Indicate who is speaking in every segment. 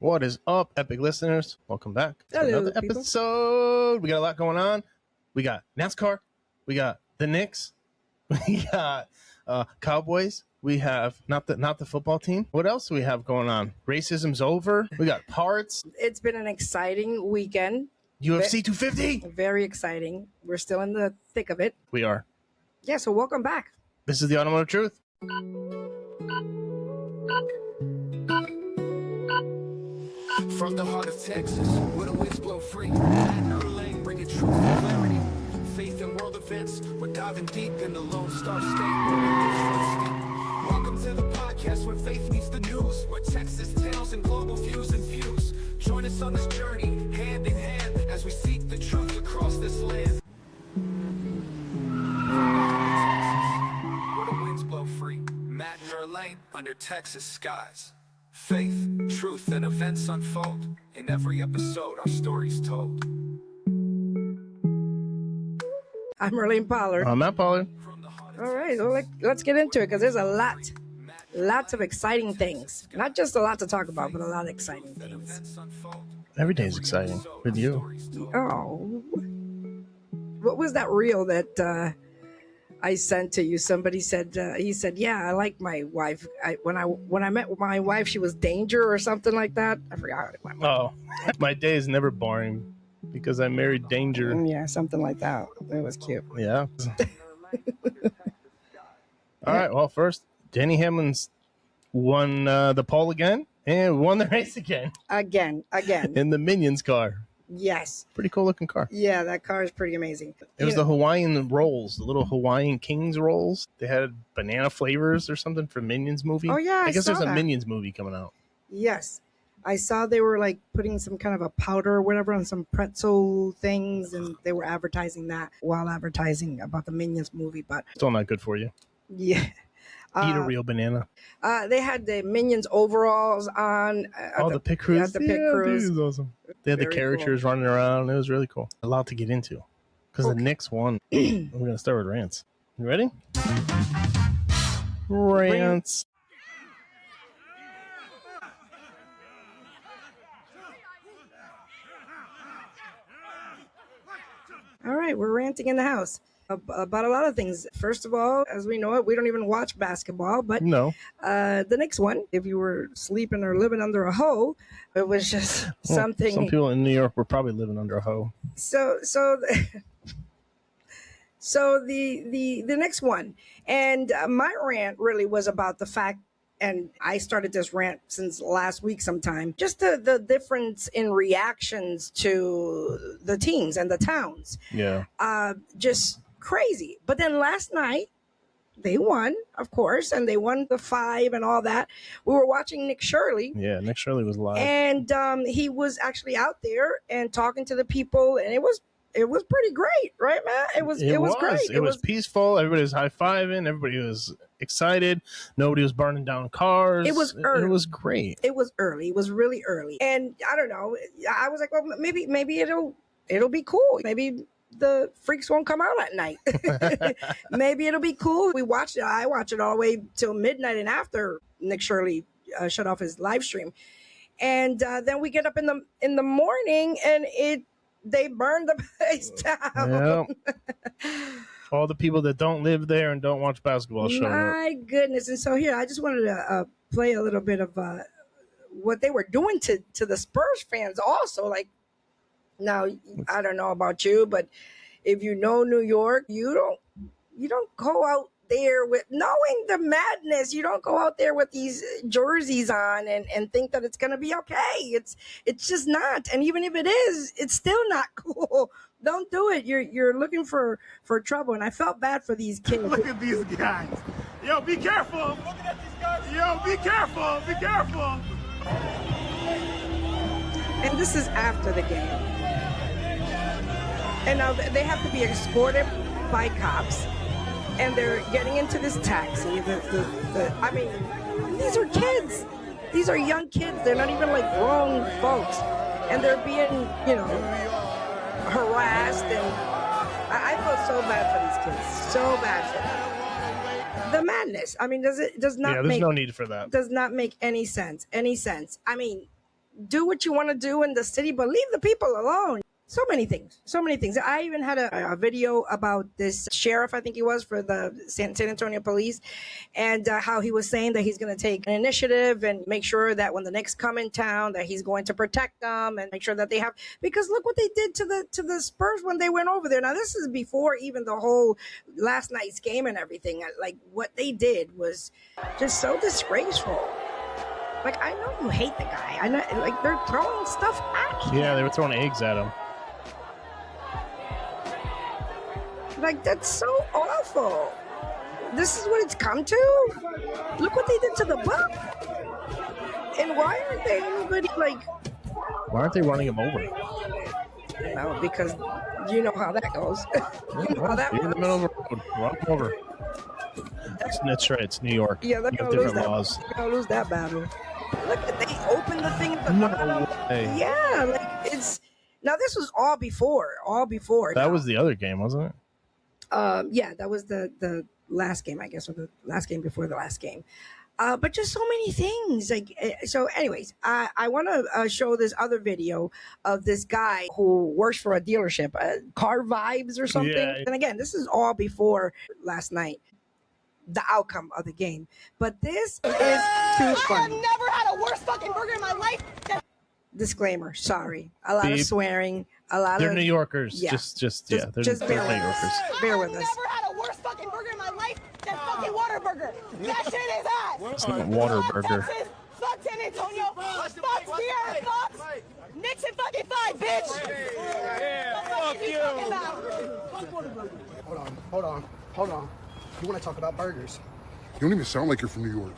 Speaker 1: What is up, epic listeners? Welcome back to
Speaker 2: Hello,
Speaker 1: another
Speaker 2: people.
Speaker 1: episode. We got a lot going on. We got NASCAR. We got the Knicks. We got Cowboys. We have not the football team. What else do we have going on? Racism's over. We got parts.
Speaker 2: It's been an exciting weekend.
Speaker 1: UFC 250.
Speaker 2: Very exciting. We're still in the thick of it.
Speaker 1: We are.
Speaker 2: Yeah, so welcome back.
Speaker 1: This is the Automotive Truth.
Speaker 3: From the heart of Texas, where the winds blow free, Latin or lane, bringing truth and clarity. Faith in world events, we're diving deep in the Lone Star State, where we live trusting. Welcome to the podcast where faith meets the news, where Texas tales and global views infuse. Join us on this journey, hand in hand, as we seek the truth across this land. Where the winds blow free, Matt and Lane, under Texas skies. Faith, truth, and events unfold. In every episode, our story's told.
Speaker 2: I'm Merlene Pollard.
Speaker 1: I'm Matt Pollard.
Speaker 2: All right, well, let's get into it because there's lots of exciting things. Not just a lot to talk about, but a lot of exciting things.
Speaker 1: Every day is exciting with you.
Speaker 2: Oh, what was that reel that I sent to you? Somebody said, he said, yeah, I like my wife. When I met my wife, she was danger or something like that. I forgot.
Speaker 1: Oh, my day is never boring because I married danger.
Speaker 2: Yeah, something like that. It was cute.
Speaker 1: Yeah. All right. Well, first, Denny Hamlin's won the pole again and won the race again.
Speaker 2: Again.
Speaker 1: In the Minions car.
Speaker 2: Yes.
Speaker 1: Pretty cool looking car.
Speaker 2: Yeah, that car is pretty amazing.
Speaker 1: It was the Hawaiian rolls, the little Hawaiian Kings rolls. They had banana flavors or something for Minions movie.
Speaker 2: Oh, yeah,
Speaker 1: I guess
Speaker 2: saw
Speaker 1: there's a
Speaker 2: that.
Speaker 1: Minions movie coming out.
Speaker 2: Yes. I saw they were like putting some kind of a powder or whatever on some pretzel things, and they were advertising that while advertising about the Minions movie. But
Speaker 1: Still not good for you.
Speaker 2: yeah.
Speaker 1: Eat a real banana.
Speaker 2: They had the Minions overalls on.
Speaker 1: The pit crews.
Speaker 2: At the pit crews.
Speaker 1: It was awesome. They had
Speaker 2: Very
Speaker 1: the characters running around. It was really cool. A lot to get into because the Knicks won. We're going to start with rants. You ready? Rants.
Speaker 2: All right, we're ranting in the house about a lot of things. First of all, as we know it, we don't even watch basketball, but
Speaker 1: No.
Speaker 2: the Knicks won. If you were sleeping or living under a hoe, it was just something.
Speaker 1: Some people in New York were probably living under a hoe.
Speaker 2: So the next one, and my rant really was about the fact, and I started this rant since last week sometime, just the difference in reactions to the teams and the towns.
Speaker 1: Yeah.
Speaker 2: Just crazy. But then last night, they won, of course, and they won the 5 and all that. We were watching Nick Shirley.
Speaker 1: Yeah, Nick Shirley was live.
Speaker 2: And he was actually out there and talking to the people, and it was pretty great, right, Matt? It was great.
Speaker 1: It was peaceful. Everybody was high-fiving. Everybody was excited. Nobody was burning down cars.
Speaker 2: It was early.
Speaker 1: It was great.
Speaker 2: It was early. It was really early. And I don't know. I was like, well, maybe it'll be cool. Maybe the freaks won't come out at night. Maybe it'll be cool. We watched it. I watched it all the way till midnight and after Nick Shirley shut off his live stream. And then we get up in the morning and they burned the place down.
Speaker 1: Yep. All the people that don't live there and don't watch basketball showed up.
Speaker 2: My goodness. And so here, I just wanted to play a little bit of what they were doing to the Spurs fans also. Like, now, I don't know about you, but if you know New York, you don't go out there with knowing the madness. You don't go out there with these jerseys on and think that it's going to be okay. It's just not. And even if it is, it's still not cool. Don't do it. You're looking for trouble. And I felt bad for these kids.
Speaker 4: Look at these guys. Yo, be careful. Looking at these guys. Yo, be careful. Be careful.
Speaker 2: And this is after the game. And now they have to be escorted by cops. And they're getting into this taxi. I mean, these are kids. These are young kids. They're not even like grown folks. And they're being, harassed. And I feel so bad for these kids. So bad for them. The madness. I mean, does not
Speaker 1: there's
Speaker 2: make
Speaker 1: no need for that.
Speaker 2: Does not make any sense. I mean, do what you want to do in the city, but leave the people alone. So many things. I even had a video about this sheriff, I think he was, for the San Antonio police, and how he was saying that he's going to take an initiative and make sure that when the Knicks come in town, that he's going to protect them and make sure that they have, because look what they did to the Spurs when they went over there. Now, this is before even the whole last night's game and everything. Like, what they did was just so disgraceful. Like, I know you hate the guy. I know, like, they're throwing stuff at him.
Speaker 1: Yeah, they were throwing eggs at him.
Speaker 2: Like, that's so awful. This is what it's come to? Look what they did to the Buck. And why aren't they anybody, like...
Speaker 1: Why aren't they running him over?
Speaker 2: No, because you know how that goes. You know how that
Speaker 1: You're in the middle of the road. Run him over. That's right. It's New York.
Speaker 2: Yeah, they're
Speaker 1: You have
Speaker 2: going to lose
Speaker 1: different
Speaker 2: that.
Speaker 1: laws.
Speaker 2: They're going to lose that battle. Look, they opened the thing at the
Speaker 1: No
Speaker 2: bottom.
Speaker 1: way.
Speaker 2: Yeah, like, it's... Now, this was all before.
Speaker 1: That was the other game, wasn't it?
Speaker 2: Yeah, that was the last game, I guess, or the last game before the last game. But just so many things. Like, so anyways, I want to show this other video of this guy who works for a dealership, Car Vibes or something.
Speaker 1: Yeah.
Speaker 2: And again, this is all before last night, the outcome of the game. But this is too funny.
Speaker 5: I have never had a worse fucking burger in my life.
Speaker 2: Disclaimer, sorry. A lot of
Speaker 1: Beep.
Speaker 2: swearing. A lot
Speaker 1: They're
Speaker 2: of...
Speaker 1: New Yorkers.
Speaker 2: Yeah.
Speaker 1: Yeah. They're
Speaker 2: just
Speaker 1: New
Speaker 2: bear with
Speaker 1: Yorkers.
Speaker 2: us. Bear with us.
Speaker 5: I have never had a worse fucking burger in my life than fucking Whataburger. That shit is ass.
Speaker 1: It's not Waterburger.
Speaker 5: Fuck Texas, fuck San Antonio, fuck Sierra, fuck Knicks and fucking 5, bitch.
Speaker 4: Fuck you.
Speaker 6: Hold on. You want to talk about burgers?
Speaker 7: You don't even sound like you're from New York.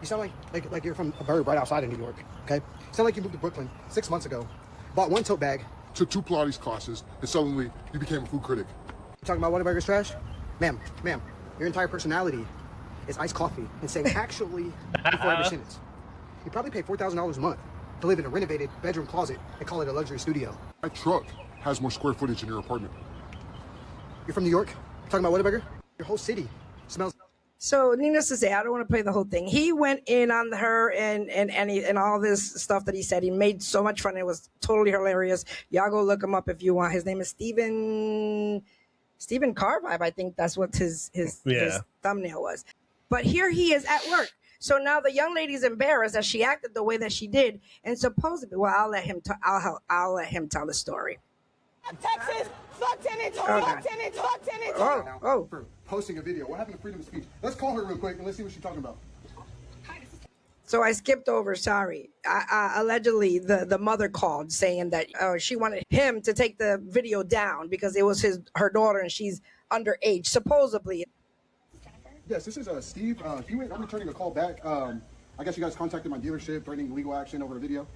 Speaker 6: You sound like you're from a burg right outside of New York, okay? You sound like you moved to Brooklyn 6 months ago, bought one tote bag.
Speaker 7: Took 2 Pilates classes, and suddenly you became a food critic.
Speaker 6: You talking about Whataburger's trash? Ma'am, your entire personality is iced coffee and saying actually before every sentence. You probably pay $4,000 a month to live in a renovated bedroom closet and call it a luxury studio.
Speaker 7: My truck has more square footage than your apartment.
Speaker 6: You're from New York? Talking about Whataburger? Your whole city smells...
Speaker 2: So needless to say, I don't want to play the whole thing. He went in on her and all this stuff that he said. He made so much fun. It was totally hilarious. Y'all go look him up if you want. His name is Stephen Carvibe. I think that's what his thumbnail was. But here he is at work. So now the young lady's embarrassed that she acted the way that she did, and supposedly, well, I'll let him tell the story.
Speaker 5: Texas, fuck San Antonio, fuck San Antonio.
Speaker 2: Oh.
Speaker 6: For posting a video. What happened to freedom of speech? Let's call her real quick and let's see what she's talking about.
Speaker 2: So I skipped over. Sorry. Allegedly, the mother called saying that she wanted him to take the video down because it was her daughter and she's underage, supposedly.
Speaker 6: Yes, this is Steve. I'm returning a call back. I guess you guys contacted my dealership threatening legal action over a video.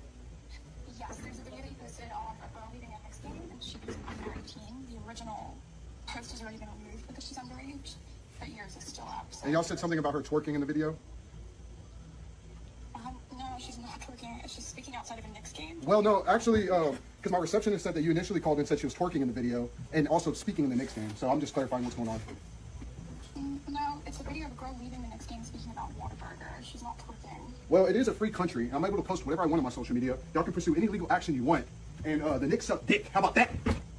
Speaker 8: Yes, there's a video that you posted on a girl leaving a Knicks game, and she was under 18. The original post has already been removed because she's underage, but yours is still up. So.
Speaker 6: And y'all said something about her twerking in the video?
Speaker 8: No, she's not twerking. She's speaking outside of a Knicks game.
Speaker 6: Well, no, actually, because my receptionist said that you initially called and said she was twerking in the video and also speaking in the Knicks game. So I'm just clarifying what's going on.
Speaker 8: No, it's a video of a girl leaving the Knicks game speaking about Whataburger. She's not twerking.
Speaker 6: Well, it is a free country. I'm able to post whatever I want on my social media. Y'all can pursue any legal action you want. And the Knicks suck dick. How about that?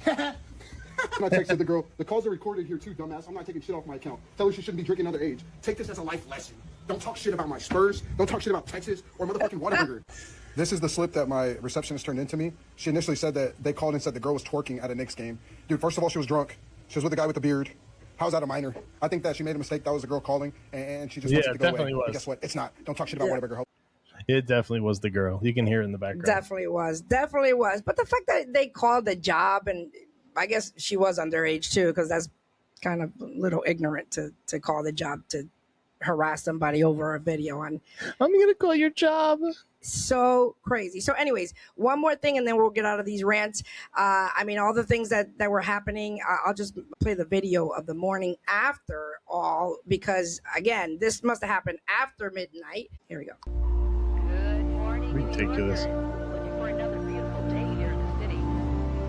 Speaker 6: I texted the girl, the calls are recorded here too, dumbass. I'm not taking shit off my account. Tell her she shouldn't be drinking underage. Take this as a life lesson. Don't talk shit about my Spurs. Don't talk shit about Texas or motherfucking Whataburger. This is the slip that my receptionist turned into me. She initially said that they called and said the girl was twerking at a Knicks game. Dude, first of all, she was drunk. She was with a guy with a beard. How's that a minor? I think that she made a mistake. That was the girl calling, and she just wants it to go away.
Speaker 1: Was.
Speaker 6: But guess what? It's not. Don't talk shit about Whataburger.
Speaker 1: It definitely was the girl. You can hear it in the background.
Speaker 2: Definitely was. But the fact that they called the job, and I guess she was underage too, because that's kind of a little ignorant to call the job to harass somebody over a video. And
Speaker 1: I'm going to call your job.
Speaker 2: So crazy. So anyways, one more thing and then we'll get out of these rants. I mean, all the things that were happening, I'll just play the video of the morning after all, because again, this must have happened after midnight. Here we go.
Speaker 9: Good morning.
Speaker 1: Ridiculous.
Speaker 9: Looking for another beautiful day here in the city.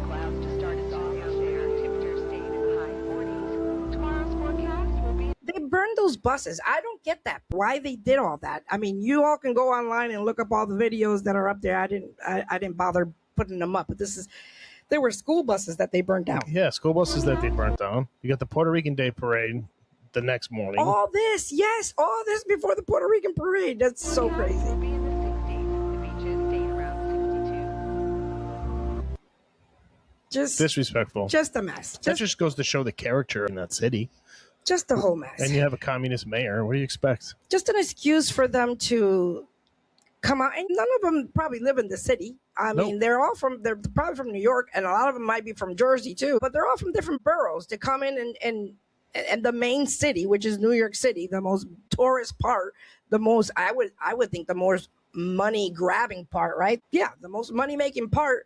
Speaker 9: Clouds to start us off out there. Temperatures staying in the high 40s. Tomorrow's forecast will be...
Speaker 2: They burned those buses. I don't get that. Why they did all that. I mean, you all can go online and look up all the videos that are up there. I didn't bother putting them up, but there were school buses that they burned down.
Speaker 1: Yeah, school buses that they burnt down. You got the Puerto Rican Day Parade the next morning.
Speaker 2: All this before the Puerto Rican Parade. That's so crazy.
Speaker 9: Will be in the 60s. The beaches staying around 62.
Speaker 2: Just
Speaker 1: disrespectful.
Speaker 2: Just a mess.
Speaker 1: That just goes to show the character in that city.
Speaker 2: Just a whole mess.
Speaker 1: And you have a communist mayor. What do you expect?
Speaker 2: Just an excuse for them to come out. And none of them probably live in the city. I mean, they're probably from New York, and a lot of them might be from Jersey too, but they're all from different boroughs to come in and the main city, which is New York City, the most tourist part, the most, I would think the most money grabbing part, right? Yeah, the most money making part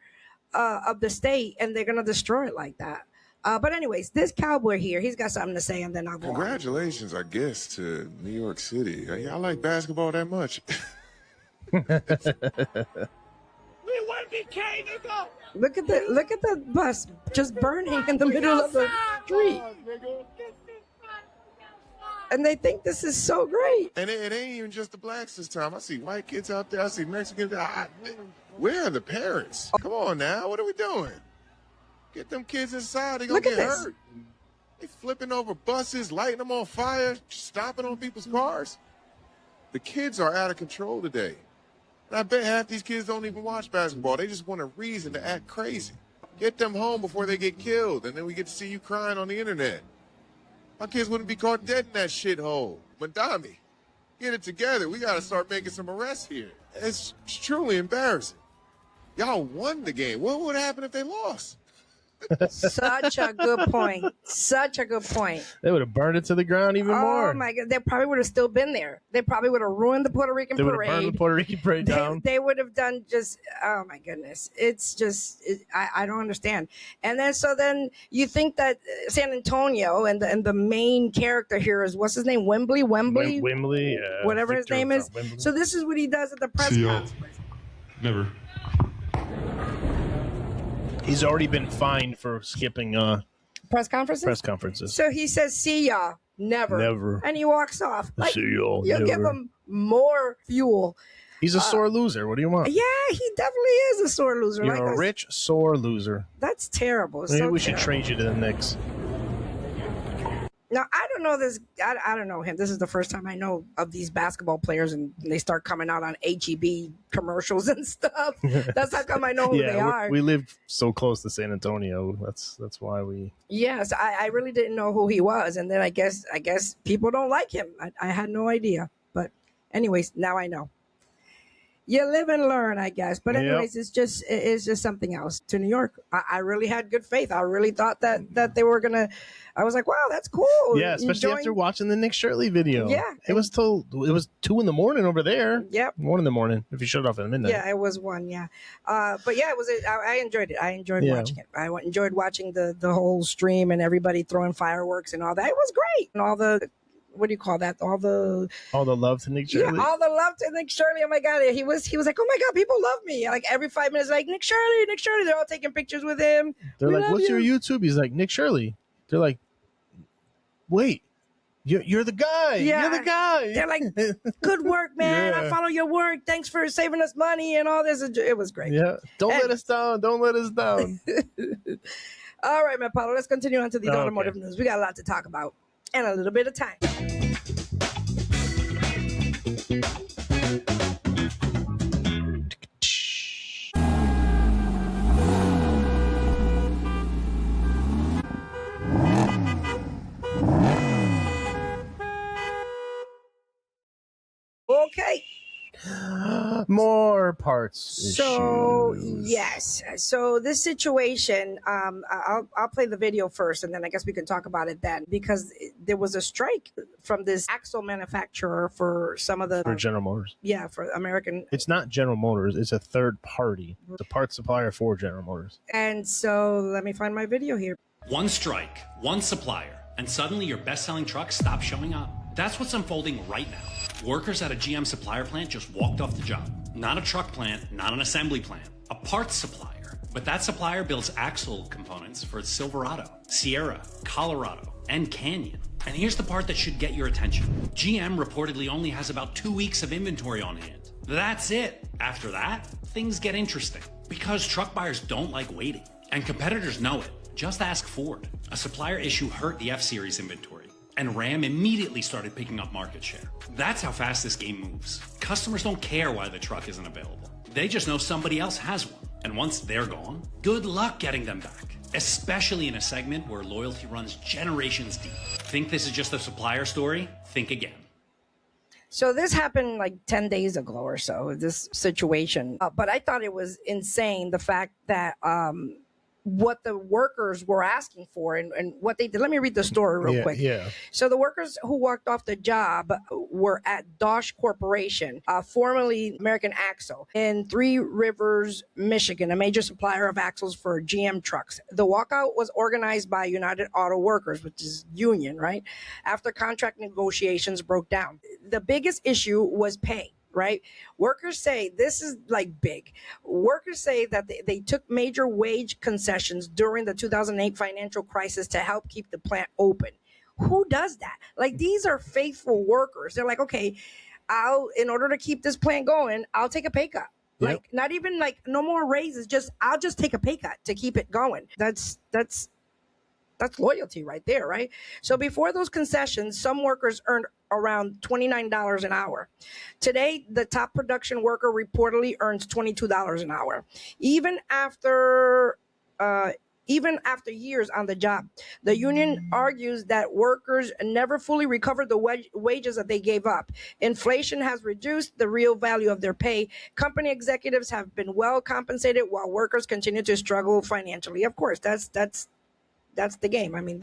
Speaker 2: of the state, and they're going to destroy it like that. But anyways, this cowboy here, he's got something to say, and then I'll go
Speaker 10: Congratulations, I guess, to New York City. I like basketball that much.
Speaker 2: Look at the bus just burning in the middle of the street. And they think this is so great.
Speaker 10: And it ain't even just the blacks this time. I see white kids out there. I see Mexicans. Where are the parents? Come on now. What are we doing? Get them kids inside. They're going to get hurt. They flipping over buses, lighting them on fire, stomping on people's cars. The kids are out of control today. And I bet half these kids don't even watch basketball. They just want a reason to act crazy. Get them home before they get killed, and then we get to see you crying on the internet. My kids wouldn't be caught dead in that shithole. Madami, get it together. We got to start making some arrests here. It's truly embarrassing. Y'all won the game. What would happen if they lost?
Speaker 2: Such a good point. Such a good point.
Speaker 1: They would have burned it to the ground even more.
Speaker 2: Oh my God! They probably would have still been there. They probably would have ruined the Puerto Rican
Speaker 1: Parade. They would have burned the Puerto Rican Parade down.
Speaker 2: They would have done just. Oh my goodness! It's just I don't understand. And then you think that San Antonio and the main character here is what's his name? Wembley,
Speaker 1: yeah,
Speaker 2: whatever his name is.
Speaker 1: Wembley.
Speaker 2: So this is what he does at the press conference.
Speaker 11: Never.
Speaker 1: He's already been fined for skipping
Speaker 2: press conferences. So he says, "See ya, never," and he walks off. Like,
Speaker 1: see y'all,
Speaker 2: you'll give him more fuel.
Speaker 1: He's a sore loser. What do you want?
Speaker 2: Yeah, he definitely is a sore loser.
Speaker 1: You're a rich, sore loser.
Speaker 2: That's terrible.
Speaker 1: Maybe we should trade you to the Knicks.
Speaker 2: Now, I don't know this. I don't know him. This is the first time I know of these basketball players, and they start coming out on HEB commercials and stuff. That's how come I know who they are.
Speaker 1: We live so close to San Antonio. That's why we.
Speaker 2: Yes, I really didn't know who he was, and then I guess people don't like him. I had no idea, but anyways, now I know. You live and learn, I guess. But anyways, it's just something else. To New York, I really had good faith. I really thought that they were gonna. I was like, wow, that's cool.
Speaker 1: Yeah, especially after watching the Nick Shirley video.
Speaker 2: Yeah,
Speaker 1: it was 2 a.m. over there.
Speaker 2: Yep,
Speaker 1: 1 a.m. if you shut it off at midnight.
Speaker 2: Yeah, it was 1. Yeah, but yeah, it was. I enjoyed it. I enjoyed watching it. I enjoyed watching the whole stream and everybody throwing fireworks and all that. It was great, and all the. What do you call that? All the
Speaker 1: love to Nick Shirley.
Speaker 2: Yeah, all the love to Nick Shirley. Oh my God, he was like, oh my God, people love me. Like every 5 minutes, like Nick Shirley. They're all taking pictures with him.
Speaker 1: They're like, what's your YouTube? He's like, Nick Shirley. They're like, wait, you're the guy.
Speaker 2: Yeah.
Speaker 1: You're the guy.
Speaker 2: They're like, good work, man. I follow your work. Thanks for saving us money and all this. It was great.
Speaker 1: Yeah. Don't let us down. Don't let us down.
Speaker 2: All right, man, Paulo. Let's continue on to the automotive news. We got a lot to talk about and a little bit of time. Okay.
Speaker 1: More parts.
Speaker 2: So
Speaker 1: issues.
Speaker 2: yes. So this situation, I'll play the video first, and then I guess we can talk about it then, because there was a strike from this axle manufacturer for some of the
Speaker 1: for General Motors.
Speaker 2: Yeah, for American.
Speaker 1: It's not General Motors. It's a third party. It's a parts supplier for General Motors.
Speaker 2: And so let me find my video here.
Speaker 12: One strike, one supplier, and suddenly your best-selling truck stops showing up. That's what's unfolding right now. Workers at a GM supplier plant just walked off the job. Not a truck plant, not an assembly plant, a parts supplier. But that supplier builds axle components for Silverado, Sierra, Colorado, and Canyon. And here's the part that should get your attention. GM reportedly only has about 2 weeks of inventory on hand. That's it. After that, things get interesting. Because truck buyers don't like waiting. And competitors know it. Just ask Ford. A supplier issue hurt the F-Series inventory. And Ram immediately started picking up market share. That's how fast this game moves. Customers don't care why the truck isn't available. They just know somebody else has one. And once they're gone, good luck getting them back. Especially in a segment where loyalty runs generations deep. Think this is just a supplier story? Think again.
Speaker 2: So this happened like 10 days ago or so, this situation. But I thought it was insane, the fact that what the workers were asking for and what they did. Let me read the story real quick.
Speaker 1: Yeah.
Speaker 2: So the workers who walked off the job were at Dosh Corporation, formerly American Axle, in Three Rivers, Michigan, a major supplier of axles for GM trucks. The walkout was organized by United Auto Workers, which is union, right? After contract negotiations broke down. The biggest issue was pay. Right? Workers say this is like big. Workers say that they took major wage concessions during the 2008 financial crisis to help keep the plant open. Who does that? Like, these are faithful workers. They're like, okay, in order to keep this plant going, I'll take a pay cut. Yep. Like, not even like no more raises, I'll just take a pay cut to keep it going. That's loyalty right there, right? So before those concessions, some workers earned around $29 an hour. Today, the top production worker reportedly earns $22 an hour. Even after years on the job, the union argues that workers never fully recovered the wages that they gave up. Inflation has reduced the real value of their pay. Company executives have been well compensated while workers continue to struggle financially. Of course, that's the game. I mean,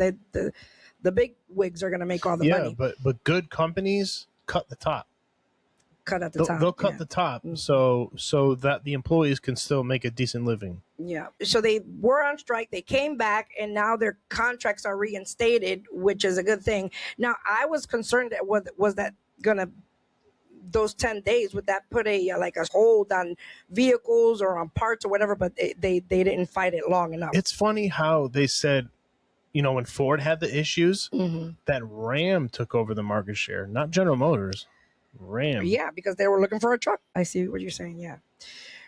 Speaker 2: the big wigs are going to make all the money.
Speaker 1: But good companies cut the top.
Speaker 2: Cut at the top.
Speaker 1: They'll cut the top so that the employees can still make a decent living.
Speaker 2: Yeah. So they were on strike. They came back, and now their contracts are reinstated, which is a good thing. Now, I was concerned that was that going to, those 10 days, would that put a hold on vehicles or on parts or whatever? But they didn't fight it long enough.
Speaker 1: It's funny how they said, when Ford had the issues, that Ram took over the market share, not General Motors. Ram.
Speaker 2: Yeah, because they were looking for a truck. I see what you're saying. Yeah.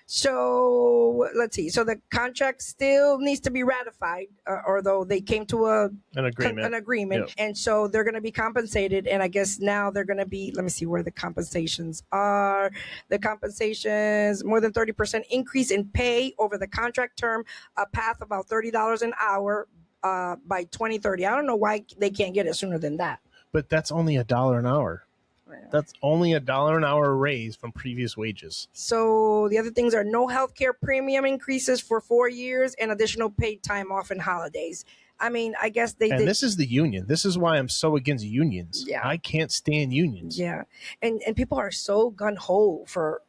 Speaker 2: So let's see. So the contract still needs to be ratified, although they came to an agreement. Yep. And so they're going to be compensated. And I guess now they're going to be, let me see where the compensations are. The compensations, more than 30% increase in pay over the contract term, a path about $30 an hour by 2030. I don't know why they can't get it sooner than that.
Speaker 1: But that's only $1 an hour. That's only $1 an hour raise from previous wages.
Speaker 2: So the other things are no healthcare premium increases for 4 years and additional paid time off and holidays. I mean, I guess
Speaker 1: And this is the union. This is why I'm so against unions.
Speaker 2: Yeah.
Speaker 1: I can't stand unions.
Speaker 2: Yeah. And people are so gung-ho for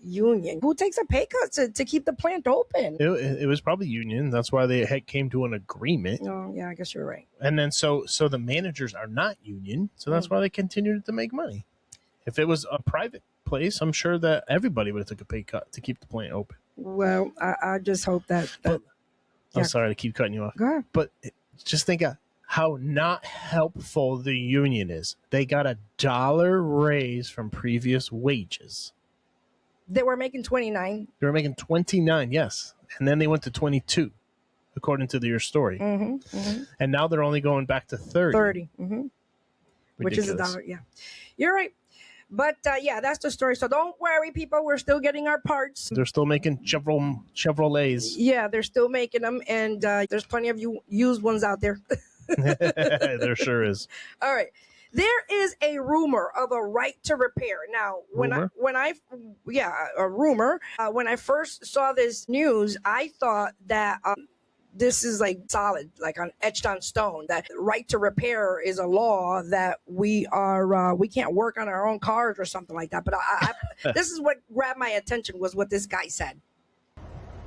Speaker 2: union. Who takes a pay cut to keep the plant open?
Speaker 1: It was probably union. That's why they came to an agreement.
Speaker 2: Oh, yeah, I guess you're right.
Speaker 1: And then so the managers are not union, so that's why they continued to make money. If it was a private place, I'm sure that everybody would have took a pay cut to keep the plant open.
Speaker 2: Well, I just hope that
Speaker 1: I'm sorry to keep cutting you off.
Speaker 2: Go ahead.
Speaker 1: But just think of how not helpful the union is. They got $1 raise from previous wages.
Speaker 2: They were making 29.
Speaker 1: They were making 29, yes. And then they went to 22, according to your story. And now they're only going back to 30.
Speaker 2: Which is $1. Yeah. You're right. But, that's the story. So don't worry, people. We're still getting our parts.
Speaker 1: They're still making Chevrolets.
Speaker 2: Yeah, they're still making them. And there's plenty of used ones out there.
Speaker 1: There sure is.
Speaker 2: All right. There is a rumor of a right to repair. Now, when I first saw this news, I thought that this is like solid, like etched on stone, that right to repair is a law that we can't work on our own cars or something like that. But this is what grabbed my attention, was what this guy said.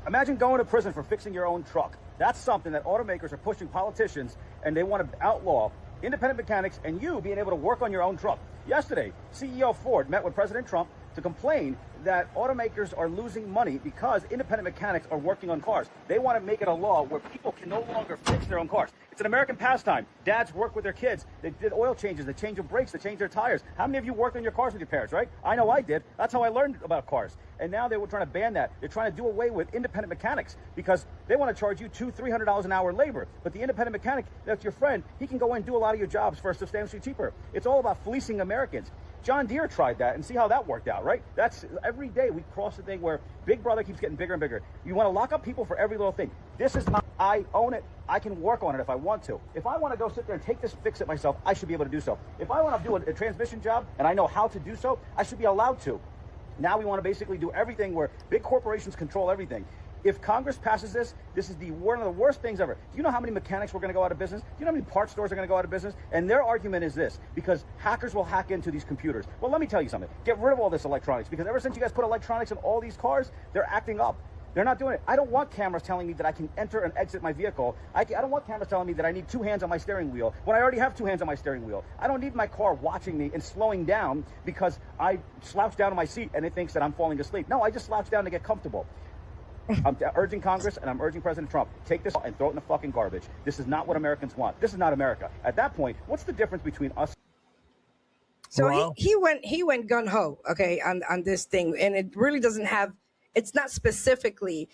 Speaker 11: Imagine going to prison for fixing your own truck. That's something that automakers are pushing politicians, and they want to outlaw independent mechanics and you being able to work on your own truck. Yesterday, CEO Ford met with President Trump to complain that automakers are losing money because independent mechanics are working on cars. They want to make it a law where people can no longer fix their own cars. It's an American pastime. Dads work with their kids. They did oil changes. They change their brakes. They change their tires. How many of you worked on your cars with your parents, right? I know I did. That's how I learned about cars. And now they were trying to ban that. They're trying to do away with independent mechanics because they want to charge you $200-300 an hour labor. But the independent mechanic, that's your friend, he can go in and do a lot of your jobs for substantially cheaper. It's all about fleecing Americans. John Deere tried that and see how that worked out, right? That's every day we cross the thing where Big Brother keeps getting bigger and bigger. You want to lock up people for every little thing. This is my, I own it. I can work on it if I want to. If I want to go sit there and take this, fix it myself, I should be able to do so. If I want to do a transmission job and I know how to do so, I should be allowed to. Now we want to basically do everything where big corporations control everything. If Congress passes this, this is one of the worst things ever. Do you know how many mechanics were going to go out of business? Do you know how many parts stores are going to go out of business? And their argument is this, because hackers will hack into these computers. Well, let me tell you something. Get rid of all this electronics, because ever since you guys put electronics in all these cars, they're acting up. They're not doing it. I don't want cameras telling me that I can enter and exit my vehicle. I don't want cameras telling me that I need 2 hands on my steering wheel when I already have 2 hands on my steering wheel. I don't need my car watching me and slowing down because I slouched down in my seat and it thinks that I'm falling asleep. No, I just slouched down to get comfortable. I'm urging Congress and I'm urging President Trump, take this and throw it in the fucking garbage. This is not what Americans want. This is not America. At that point, what's the difference between us?
Speaker 2: So wow. he went gun ho, okay, on this thing, and it really doesn't have. It's not specifically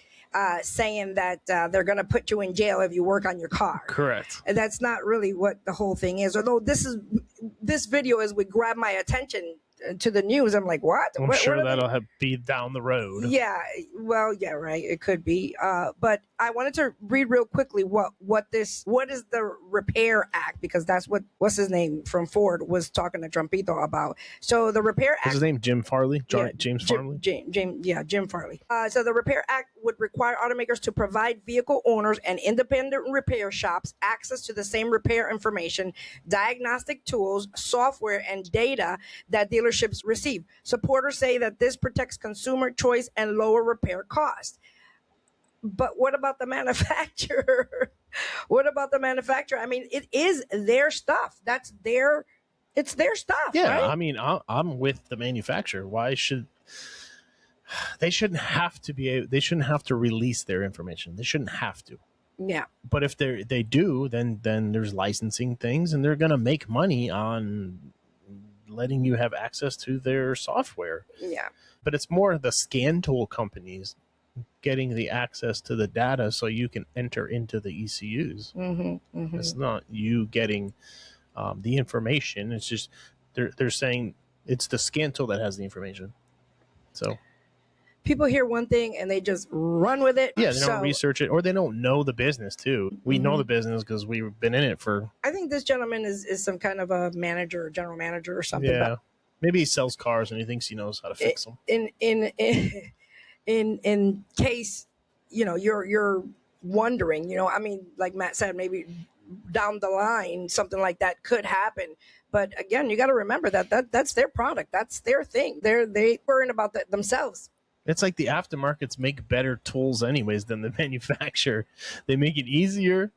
Speaker 2: saying that they're going to put you in jail if you work on your car.
Speaker 1: Correct.
Speaker 2: And that's not really what the whole thing is. Although this video as we grab my attention to the news, I'm like, what?
Speaker 1: I'm sure that'll be down the road.
Speaker 2: Yeah, well, yeah, right. It could be. But I wanted to read real quickly what is the Repair Act, because that's what's his name from Ford was talking to Trumpito about. So the Repair Act.
Speaker 1: What's his name? Jim Farley? James Farley?
Speaker 2: Jim Farley. So the Repair Act would require automakers to provide vehicle owners and independent repair shops access to the same repair information, diagnostic tools, software, and data that dealerships receive. Supporters say that this protects consumer choice and lower repair costs. But what about the manufacturer? What about the manufacturer? I mean, it is their stuff. It's their stuff.
Speaker 1: Yeah,
Speaker 2: right?
Speaker 1: I mean, I'm with the manufacturer. Why should they shouldn't have to release their information. They shouldn't have to.
Speaker 2: Yeah.
Speaker 1: But if they do, then there's licensing things, and they're going to make money on letting you have access to their software.
Speaker 2: Yeah.
Speaker 1: But it's more the scan tool companies getting the access to the data so you can enter into the ECUs.
Speaker 2: Mm-hmm, mm-hmm.
Speaker 1: It's not you getting the information. It's just they're saying it's the scan tool that has the information. So
Speaker 2: people hear one thing and they just run with it.
Speaker 1: Yeah, they don't research it, or they don't know the business too. We know the business because we've been in it for.
Speaker 2: I think this gentleman is some kind of a manager, general manager or something.
Speaker 1: Yeah, maybe he sells cars and he thinks he knows how to fix them.
Speaker 2: In case you're wondering, I mean, like Matt said, maybe down the line something like that could happen. But again, you got to remember that's their product, that's their thing. They worrying about themselves.
Speaker 1: It's like the aftermarkets make better tools anyways than the manufacturer. They make it easier.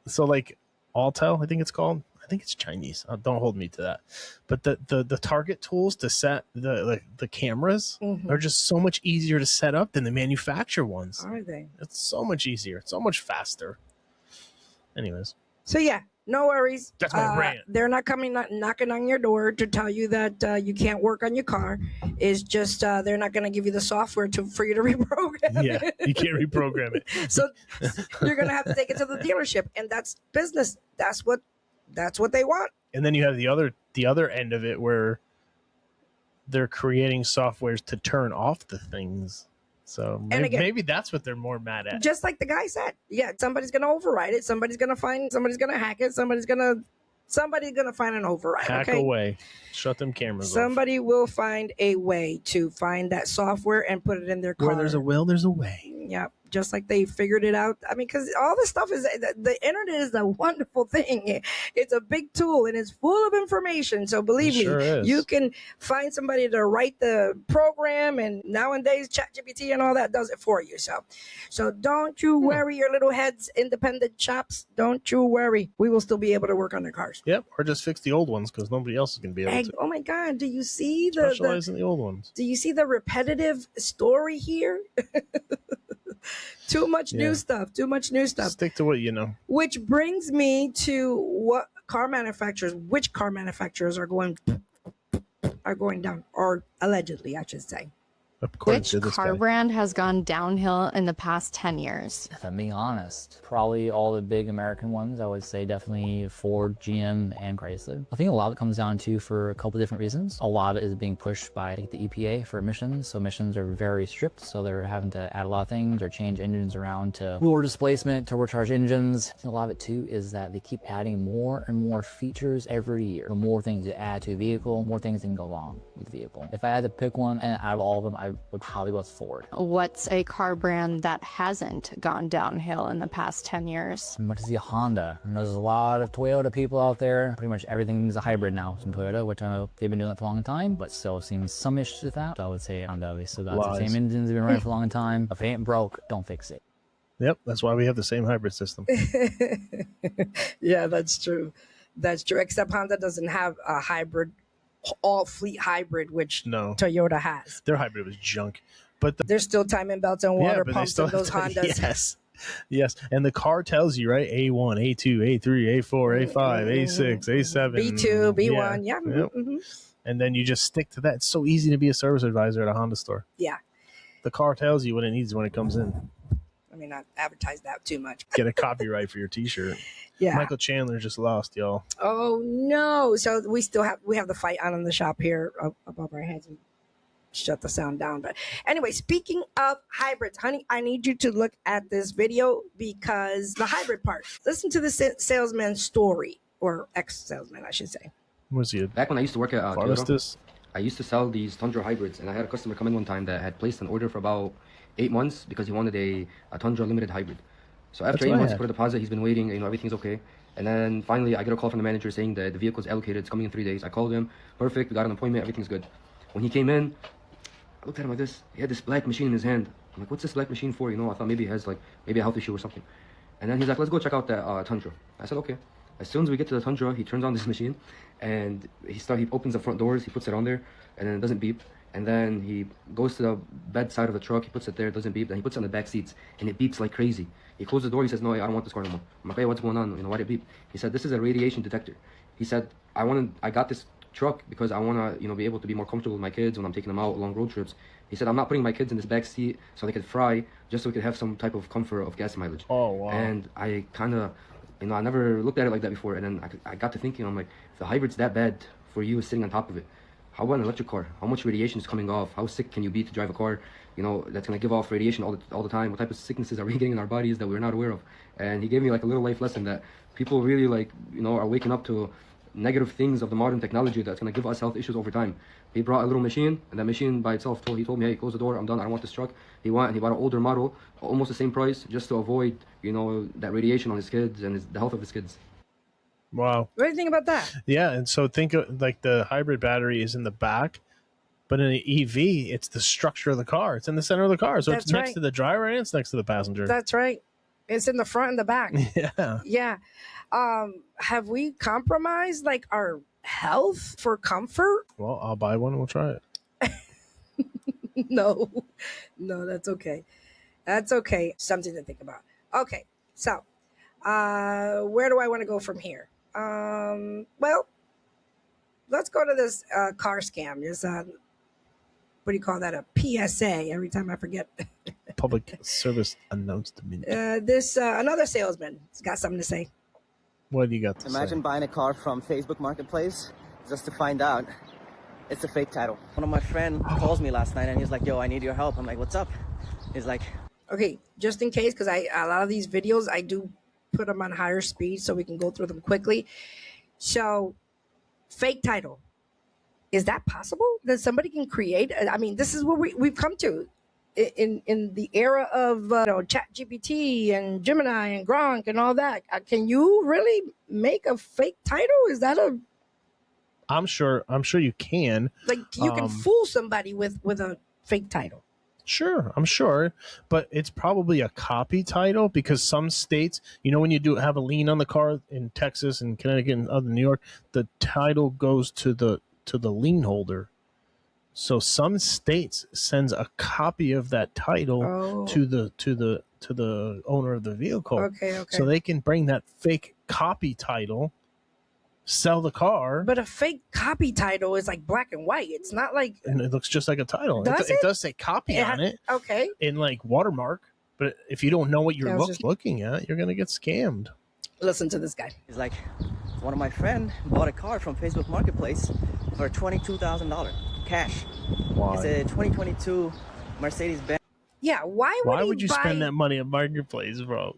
Speaker 1: So like Autel, I think it's called. I think it's Chinese. Don't hold me to that. But the target tools to set the cameras are just so much easier to set up than the manufacturer ones.
Speaker 2: Are they?
Speaker 1: It's so much easier. It's so much faster. Anyways.
Speaker 2: So yeah. No worries.
Speaker 1: That's my rant.
Speaker 2: They're not knocking on your door to tell you that you can't work on your car. It's just they're not going to give you the software for you to reprogram
Speaker 1: it. Yeah, you can't reprogram it.
Speaker 2: So you're going to have to take it to the dealership, and that's business. That's what they want.
Speaker 1: And then you have the other end of it where they're creating softwares to turn off the things. So maybe that's what they're more mad at.
Speaker 2: Just like the guy said, yeah, somebody's going to override it. Somebody's going to hack it. Somebody's going to find an override.
Speaker 1: Hack away. Shut them cameras off.
Speaker 2: Somebody will find a way to find that software and put it in their car.
Speaker 1: Where there's a will, there's a way.
Speaker 2: Yep. just like they figured it out. I mean, because all this stuff is, the internet is a wonderful thing. It's a big tool and it's full of information. So believe me,
Speaker 1: sure is.
Speaker 2: you can find somebody to write the program, and nowadays ChatGPT and all that does it for you. So don't you worry your little heads, independent shops. Don't you worry. We will still be able to work on the cars.
Speaker 1: Yep, or just fix the old ones because nobody else is going to be able to.
Speaker 2: Oh my God, do you see
Speaker 1: Specialize in the old ones.
Speaker 2: Do you see the repetitive story here? Too much new stuff.
Speaker 1: Stick to what you know.
Speaker 2: Which brings me to which car manufacturers are going down, or allegedly, I should say.
Speaker 13: Which car brand has gone downhill in the past 10 years?
Speaker 14: If I'm being honest, probably all the big American ones. I would say definitely Ford, GM, and Chrysler. I think a lot of it comes down to for a couple different reasons. A lot of it is being pushed by the EPA for emissions. So emissions are very strict. So they're having to add a lot of things or change engines around to lower displacement, turbocharged engines. I think a lot of it too is that they keep adding more and more features every year. The more things you add to a vehicle, more things that can go wrong with the vehicle. If I had to pick one, and out of all of them, I would probably go with Ford.
Speaker 13: What's a car brand that hasn't gone downhill in the past 10 years?
Speaker 14: Much as the Honda. And there's a lot of Toyota people out there. Pretty much everything's a hybrid now from Toyota, which I know they've been doing that for a long time, but still seems some issues with that. So I would say Honda, they still got the same engines they've been running for a long time. If it ain't broke, don't fix it.
Speaker 1: Yep, that's why we have the same hybrid system.
Speaker 2: Yeah, that's true. Except Honda doesn't have a hybrid, all fleet hybrid, which Toyota has.
Speaker 1: Their hybrid was junk, but
Speaker 2: there's still timing belts and water pumps in those Hondas.
Speaker 1: Yes, and the car tells you, right? A1, A2, A3, A4, A5, A6, A7,
Speaker 2: B2, B1, yeah.
Speaker 1: Yep. Mm-hmm. And then you just stick to that. It's so easy to be a service advisor at a Honda store.
Speaker 2: Yeah.
Speaker 1: The car tells you what it needs when it comes in.
Speaker 2: I mean, not advertise that too much.
Speaker 1: Get a copyright for your T-shirt.
Speaker 2: Yeah.
Speaker 1: Michael Chandler just lost, y'all.
Speaker 2: Oh no! So we have the fight on in the shop here above our heads. We shut the sound down. But anyway, speaking of hybrids, honey, I need you to look at this video because the hybrid part. Listen to the salesman's story, or ex-salesman, I should say.
Speaker 1: Was he
Speaker 15: back when I used to work at Toyota, I used to sell these Tundra hybrids, and I had a customer come in one time that had placed an order for about 8 months because he wanted a Tundra limited hybrid. So after 8 months, he put a deposit, he's been waiting, everything's okay. And then finally, I get a call from the manager saying that the vehicle is allocated, it's coming in 3 days. I called him, perfect, we got an appointment, everything's good. When he came in, I looked at him like this, he had this black machine in his hand. I'm like, what's this black machine for? I thought maybe it has maybe a health issue or something. And then he's like, let's go check out that Tundra. I said, okay. As soon as we get to the Tundra, he turns on this machine, and he opens the front doors, he puts it on there, and then it doesn't beep. And then he goes to the bed side of the truck, he puts it there, it doesn't beep. Then he puts it on the back seats, and it beeps like crazy. He closes the door, he says, no, I don't want this car anymore. I'm like, hey, what's going on? Why did it beep? He said, this is a radiation detector. He said, I got this truck because I want to, be able to be more comfortable with my kids when I'm taking them out long road trips. He said, I'm not putting my kids in this back seat so they could fry, just so we could have some type of comfort of gas mileage.
Speaker 1: Oh, wow.
Speaker 15: And I kind of, I never looked at it like that before. And then I got to thinking, I'm like, if the hybrid's that bad for you sitting on top of it, how about an electric car? How much radiation is coming off? How sick can you be to drive a car, that's going to give off radiation all the time? What type of sicknesses are we getting in our bodies that we're not aware of? And he gave me a little life lesson that people really are waking up to negative things of the modern technology that's going to give us health issues over time. He brought a little machine, and that machine by itself, he told me, hey, close the door, I'm done, I don't want this truck. He bought an older model, almost the same price, just to avoid, that radiation on his kids and the health of his kids.
Speaker 1: Wow.
Speaker 2: What do you think about that?
Speaker 1: Yeah, and so think of the hybrid battery is in the back, but in an EV, it's the structure of the car. It's in the center of the car. So it's next to the driver and it's next to the passenger.
Speaker 2: That's right. It's in the front and the back.
Speaker 1: Yeah.
Speaker 2: Yeah. Have we compromised our health for comfort?
Speaker 1: Well, I'll buy one and we'll try it.
Speaker 2: No, that's okay. That's okay. Something to think about. Okay. So, where do I want to go from here? Well, let's go to this car scam. There's what do you call that? A PSA. Every time I forget.
Speaker 1: Public service announcement.
Speaker 2: This another salesman has got something to say.
Speaker 1: What do you got to
Speaker 16: Imagine buying a car from Facebook Marketplace just to find out it's a fake title. One of my friends calls me last night and he's like, yo, I need your help. I'm like, what's up? He's like,
Speaker 2: okay, just in case, because a lot of these videos, I do put them on higher speed so we can go through them quickly. So, fake title. Is that possible? That somebody can create? I mean, this is what we've come to. in the era of Chat GPT and Gemini and Gronk and all that, can you really make a fake title? Is that a?
Speaker 1: I'm sure you can.
Speaker 2: Like you can fool somebody with a fake title.
Speaker 1: Sure, I'm sure, but it's probably a copy title because some states, when you have a lien on the car in Texas and Connecticut and other New York, the title goes to the lien holder. So some states sends a copy of that title to the owner of the vehicle.
Speaker 2: Okay.
Speaker 1: So they can bring that fake copy title, sell the car.
Speaker 2: But a fake copy title is like black and white. It's not like...
Speaker 1: And it looks just like a title. It does say copy on it.
Speaker 2: Okay.
Speaker 1: In like watermark. But if you don't know what you're looking at, you're going to get scammed.
Speaker 2: Listen to this guy.
Speaker 16: He's like, one of my friends bought a car from Facebook Marketplace for $22,000 cash.
Speaker 1: Why?
Speaker 16: It's a 2022 Mercedes-Benz.
Speaker 2: Yeah, why
Speaker 1: would you spend that money at Marketplace, bro?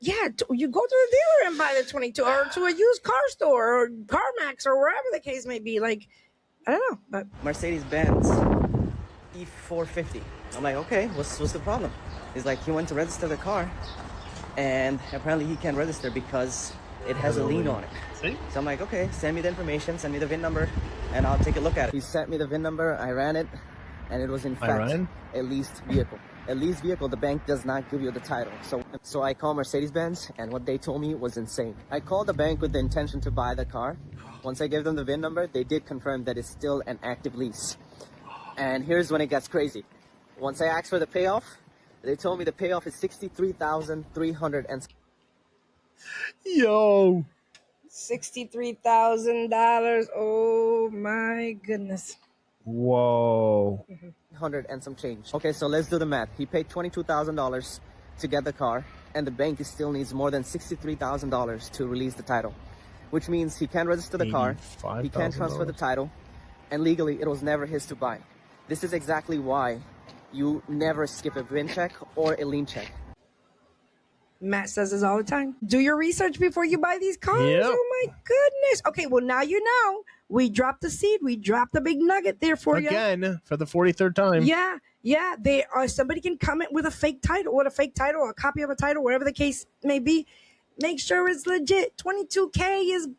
Speaker 2: You go to the dealer and buy the 22 or to a used car store or CarMax or wherever the case may be. Like, I don't know, but
Speaker 16: Mercedes-Benz E450. I'm like, okay, what's the problem? He's like, he went to register the car and apparently he can't register because it has a lien on it.
Speaker 1: See?
Speaker 16: So I'm like, okay, send me the information, send me the VIN number, and I'll take a look at it. He sent me the VIN number, I ran it, and it was in fact a leased vehicle. A leased vehicle, the bank does not give you the title. So I called Mercedes-Benz, and what they told me was insane. I called the bank with the intention to buy the car. Once I gave them the VIN number, they did confirm that it's still an active lease. And here's when it gets crazy. Once I asked for the payoff, they told me the payoff is $63,300.
Speaker 1: Yo.
Speaker 2: $63,000. Oh my goodness.
Speaker 1: Whoa.
Speaker 16: 100 and some change. Okay, so let's do the math. He paid $22,000 to get the car, and the bank still needs more than $63,000 to release the title, which means he can't register the car, he can't transfer the title, and legally it was never his to buy. This is exactly why you never skip a VIN check or a lien check.
Speaker 2: Matt says this all the time. Do your research before you buy these cars.
Speaker 1: Yep.
Speaker 2: Oh my goodness. Okay, well now you know. We dropped the seed. We dropped the big nugget there for you.
Speaker 1: Again, for the 43rd time.
Speaker 2: Yeah. They are. Somebody can comment with a fake title, a copy of a title, whatever the case may be. Make sure it's legit. $22K is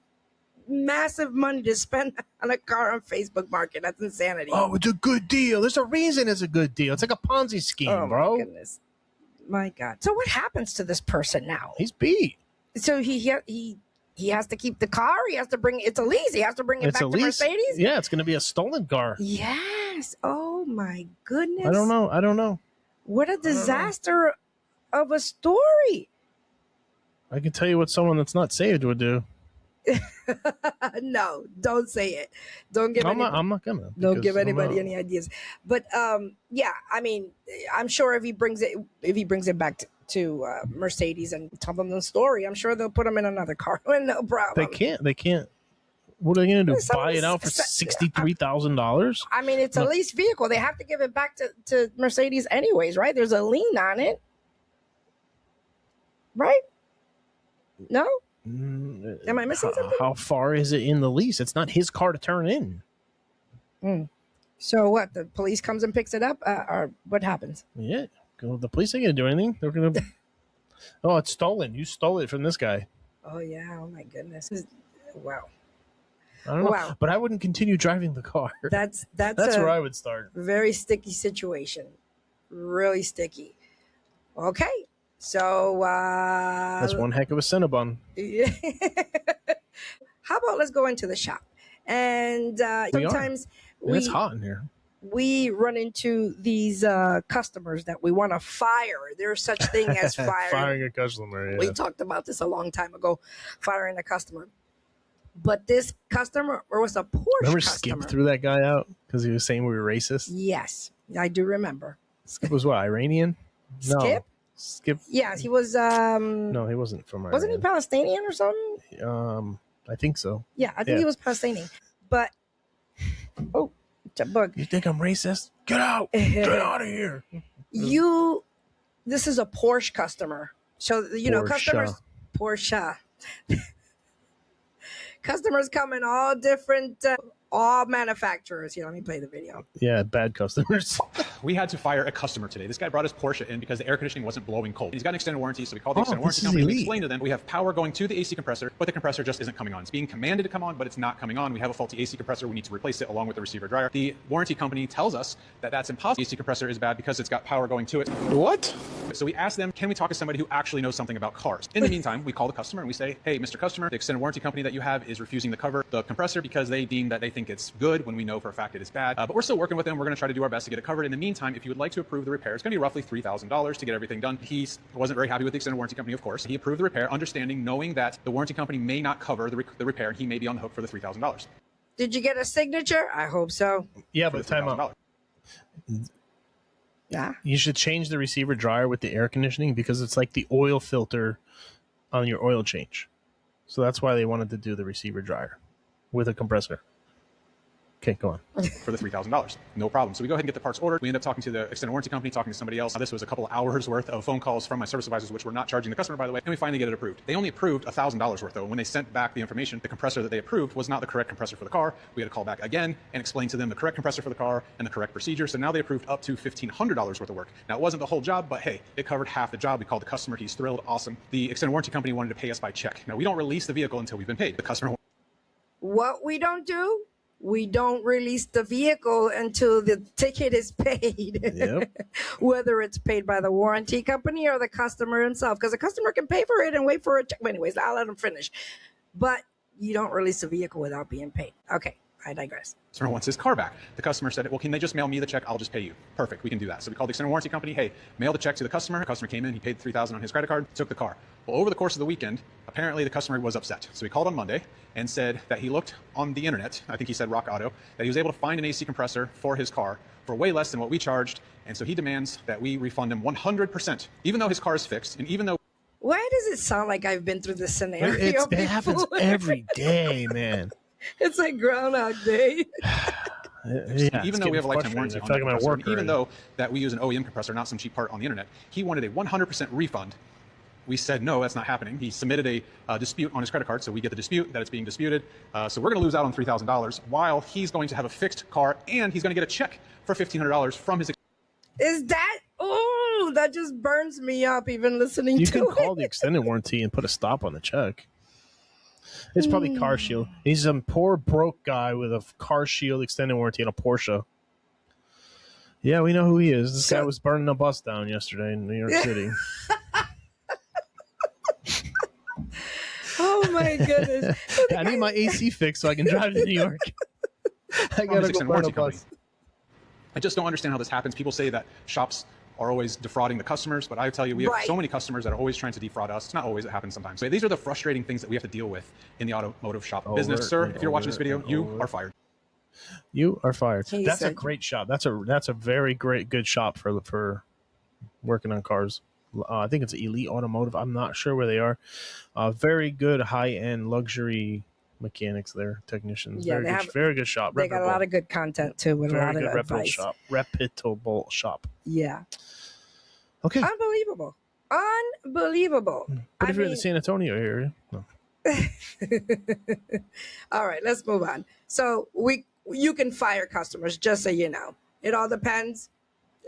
Speaker 2: massive money to spend on a car on Facebook Market. That's insanity.
Speaker 1: Oh, it's a good deal. There's a reason it's a good deal. It's like a Ponzi scheme, bro.
Speaker 2: My goodness. My God. So what happens to this person now?
Speaker 1: He's beat.
Speaker 2: So he has to keep the car. He has to bring it's a lease. He has to bring it back to Mercedes.
Speaker 1: Yeah, it's going to be a stolen car.
Speaker 2: Yes. Oh my goodness.
Speaker 1: I don't know.
Speaker 2: What a disaster of a story.
Speaker 1: I can tell you what someone that's not saved would do.
Speaker 2: No, don't say it. Don't give.
Speaker 1: I'm not gonna.
Speaker 2: Don't give anybody any ideas. But yeah, I mean, I'm sure if he brings it back to Mercedes and tell them the story, I'm sure they'll put him in another car. No problem.
Speaker 1: They can't. What are they gonna do? Buy it out for $63,000?
Speaker 2: I mean, it's a leased vehicle. They have to give it back to Mercedes anyways, right? There's a lien on it, right? No. Am I missing something?
Speaker 1: How far is it in the lease? It's not his car to turn in.
Speaker 2: So what? The police comes and picks it up, or what happens?
Speaker 1: Yeah, the police ain't gonna do anything. They're gonna. Oh, it's stolen. You stole it from this guy.
Speaker 2: Oh yeah. Oh my goodness. Wow.
Speaker 1: I don't know, but I wouldn't continue driving the car.
Speaker 2: That's
Speaker 1: where I would start.
Speaker 2: Very sticky situation. Really sticky. Okay. So
Speaker 1: that's one heck of a Cinnabon.
Speaker 2: Yeah. How about let's go into the shop? And sometimes
Speaker 1: it's hot in here.
Speaker 2: We run into these customers that we want to fire. There's such thing as
Speaker 1: firing a customer. Yeah.
Speaker 2: We talked about this a long time ago, firing a customer. But this customer was a Porsche
Speaker 1: Remember
Speaker 2: customer.
Speaker 1: Skip threw that guy out because he was saying we were racist?
Speaker 2: Yes, I do remember.
Speaker 1: Skip was what, Iranian? No. Skip?
Speaker 2: Yeah, he was...
Speaker 1: no, he wasn't from Iran.
Speaker 2: Wasn't he Palestinian or something?
Speaker 1: I think so.
Speaker 2: Yeah, I think he was Palestinian. But... Oh, it's a bug.
Speaker 1: You think I'm racist? Get out! Get out of here!
Speaker 2: This is a Porsche customer. So, customers... Porsche. Customers come in all different All manufacturers. Here, let me play the video.
Speaker 1: Yeah, bad customers.
Speaker 17: We had to fire a customer today. This guy brought his Porsche in because the air conditioning wasn't blowing cold. He's got an extended warranty, so we called the extended warranty company. We explained to them we have power going to the AC compressor, but the compressor just isn't coming on. It's being commanded to come on, but it's not coming on. We have a faulty AC compressor. We need to replace it along with the receiver dryer. The warranty company tells us that that's impossible. The AC compressor is bad because it's got power going to it.
Speaker 1: What?
Speaker 17: So we asked them, can we talk to somebody who actually knows something about cars? In the meantime, we call the customer and we say, hey, Mr. Customer, the extended warranty company that you have is refusing to cover the compressor because they deem that they think it's good when we know for a fact it is bad. But we're still working with them. We're going to try to do our best to get it covered. In the meantime, if you would like to approve the repair, it's going to be roughly $3,000 to get everything done. He wasn't very happy with the extended warranty company, of course. He approved the repair, understanding, knowing that the warranty company may not cover the repair, and he may be on the hook for the $3,000.
Speaker 2: Did you get a signature? I hope so.
Speaker 1: Yeah, but time out.
Speaker 2: Yeah.
Speaker 1: You should change the receiver dryer with the air conditioning because it's like the oil filter on your oil change. So that's why they wanted to do the receiver dryer with a compressor. Okay, go on.
Speaker 17: For the $3,000. No problem. So we go ahead and get the parts ordered. We end up talking to the extended warranty company, talking to somebody else. This was a couple of hours worth of phone calls from my service advisors, which were not charging the customer, by the way. And we finally get it approved. They only approved $1,000 worth, though. When they sent back the information, the compressor that they approved was not the correct compressor for the car. We had to call back again and explain to them the correct compressor for the car and the correct procedure. So now they approved up to $1,500 worth of work. Now, it wasn't the whole job, but hey, it covered half the job. We called the customer. He's thrilled. Awesome. The extended warranty company wanted to pay us by check. Now, we don't release the vehicle until we've been paid. The customer.
Speaker 2: What we don't do? We don't release the vehicle until the ticket is paid.
Speaker 1: Yep.
Speaker 2: Whether it's paid by the warranty company or the customer himself, because the customer can pay for it and wait for a check. Anyways, I'll let him finish. But you don't release a vehicle without being paid. Okay, I digress.
Speaker 17: Customer wants his car back. The customer said, well, can they just mail me the check? I'll just pay you. Perfect, we can do that. So we called the extended warranty company. Hey, mail the check to the customer. The customer came in, he paid $3,000 on his credit card, took the car. Well, over the course of the weekend, apparently the customer was upset. So he called on Monday and said that he looked on the internet, I think he said Rock Auto, that he was able to find an AC compressor for his car for way less than what we charged. And so he demands that we refund him 100%, even though his car is fixed and even though.
Speaker 2: Why does it sound like I've been through this scenario?
Speaker 1: It happens every day, man.
Speaker 2: It's like Groundhog Day.
Speaker 1: Yeah,
Speaker 17: even though we have a lifetime warranty on the compressor, and even though that we use an OEM compressor, not some cheap part on the internet, he wanted a 100% refund. We said, no, that's not happening. He submitted a dispute on his credit card, so we get the dispute that it's being disputed. So we're going to lose out on $3,000 while he's going to have a fixed car and he's going to get a check for $1,500 from his.
Speaker 2: Is that? Oh, that just burns me up even listening to it.
Speaker 1: You can call the extended warranty and put a stop on the check. It's probably Car Shield. He's some poor broke guy with a Car Shield extended warranty and a Porsche. Yeah, we know who he is. This guy was burning a bus down yesterday in New York City.
Speaker 2: Oh my goodness!
Speaker 1: I need my AC fixed so I can drive to New York. I gotta go burn a bus.
Speaker 17: I just don't understand how this happens. People say that shops are always defrauding the customers, but I tell you, we have so many customers that are always trying to defraud us. It's not always, it happens sometimes. So these are the frustrating things that we have to deal with in the automotive shop business. Sir, if you're watching this video, you are fired.
Speaker 1: You are fired. That's a great shop. That's a very good shop for working on cars. I think it's Elite Automotive. I'm not sure where they are. Very good high-end luxury mechanics there, technicians.
Speaker 2: Yeah,
Speaker 1: very good shop.
Speaker 2: They got a lot of good content too, with a lot of good advice.
Speaker 1: Reputable shop.
Speaker 2: Yeah.
Speaker 1: Okay.
Speaker 2: Unbelievable.
Speaker 1: But if you're in the San Antonio area, no.
Speaker 2: All right, let's move on. So you can fire customers, just so you know. It all depends,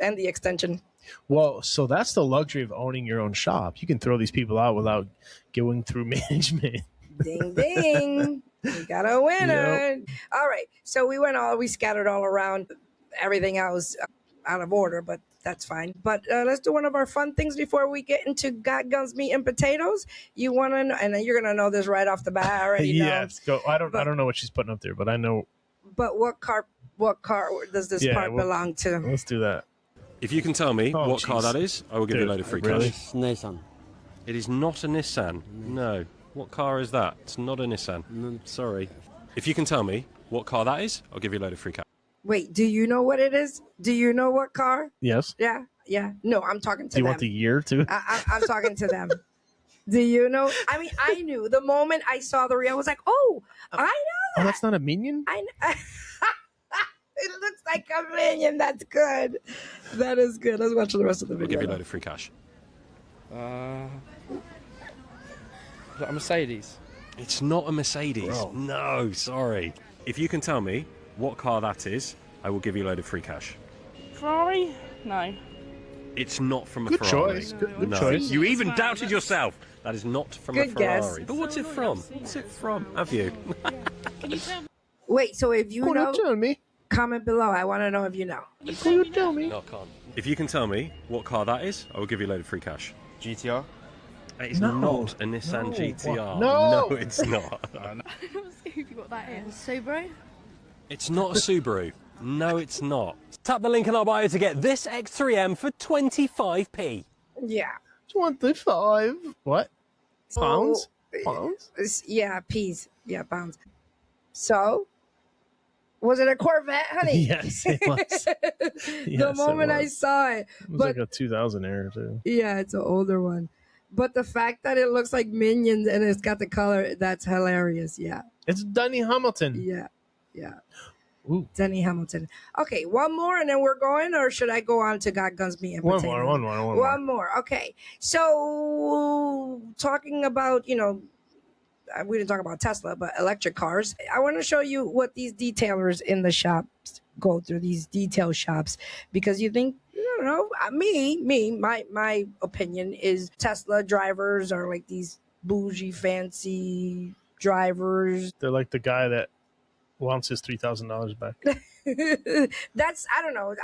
Speaker 2: and the extension.
Speaker 1: Well, so that's the luxury of owning your own shop. You can throw these people out without going through management.
Speaker 2: Ding, ding. We got a winner. Yep. All right. So we scattered all around. Everything else out of order, but that's fine. But let's do one of our fun things before we get into God Guns, Meat, and Potatoes. You want to know, and then you're going to know this right off the bat. I already know.
Speaker 1: Yes, go. I don't know what she's putting up there, but I know.
Speaker 2: But what car does this part belong to?
Speaker 1: Let's do that.
Speaker 18: If you can tell me what car that is, I will give you a load of free cash.
Speaker 19: It's Nissan.
Speaker 18: It is not a Nissan. No. What car is that? It's not a Nissan.
Speaker 19: No.
Speaker 18: Sorry. If you can tell me what car that is, I'll give you a load of free cash.
Speaker 2: Wait, do you know what it is? Do you know what car?
Speaker 1: Yes.
Speaker 2: Yeah. No, I'm talking to them.
Speaker 1: Do you want the year too?
Speaker 2: I'm talking to them. Do you know? I mean, I knew the moment I saw the reel. I was like, oh, I know that.
Speaker 1: Oh, that's not a Minion?
Speaker 2: I know. It looks like a Minion. That's good. That is good. Let's watch the rest of the video.
Speaker 18: I'll give you a load of free cash.
Speaker 19: A Mercedes.
Speaker 18: It's not a Mercedes.
Speaker 19: Bro.
Speaker 18: No, sorry. If you can tell me what car that is, I will give you a load of free cash.
Speaker 20: Ferrari? No.
Speaker 18: It's not from a
Speaker 1: Good
Speaker 18: Ferrari.
Speaker 1: choice. Good
Speaker 18: No.
Speaker 1: choice.
Speaker 18: You even doubted yourself. That is not from a
Speaker 2: Good
Speaker 18: Ferrari.
Speaker 2: guess.
Speaker 18: But what's it from? What's it from? Have you?
Speaker 20: Can you tell me?
Speaker 2: Wait, so if you know,
Speaker 1: tell me.
Speaker 2: comment below. I want to know if you know.
Speaker 1: Can you tell me?
Speaker 18: No, I can't. If you can tell me what car that is, I will give you a load of free cash.
Speaker 19: GTR?
Speaker 18: It's
Speaker 1: No.
Speaker 18: not a Nissan
Speaker 1: No.
Speaker 18: GTR.
Speaker 1: No.
Speaker 18: No, it's not.
Speaker 20: I'm not sure what that is. Subaru?
Speaker 18: It's not a Subaru. No, it's not. Tap the link in our bio to get this X3M for 25p.
Speaker 2: Yeah.
Speaker 1: 25. What? Pounds?
Speaker 2: So,
Speaker 1: Pounds?
Speaker 2: Yeah, P's. Yeah, pounds. So, was it a Corvette, honey?
Speaker 1: Yes, it was.
Speaker 2: The
Speaker 1: Yes,
Speaker 2: moment
Speaker 1: it
Speaker 2: I
Speaker 1: was.
Speaker 2: saw it.
Speaker 1: It was
Speaker 2: But
Speaker 1: like a 2000 era, too.
Speaker 2: yeah, it's an older one. But the fact that it looks like Minions and it's got the color, that's hilarious. Yeah.
Speaker 1: It's Denny Hamilton.
Speaker 2: Yeah. Yeah.
Speaker 1: Ooh.
Speaker 2: Denny Hamilton. Okay, one more and then we're going, or should I go on to God Guns Me and
Speaker 1: One
Speaker 2: Potatoes?
Speaker 1: more.
Speaker 2: One more. Okay. So talking about, we didn't talk about Tesla, but electric cars. I want to show you what these detailers in the shops go through, these detail shops, because you think, my opinion is Tesla drivers are like these bougie, fancy drivers.
Speaker 1: They're like the guy that wants his $3,000 back.
Speaker 2: That's, I don't know.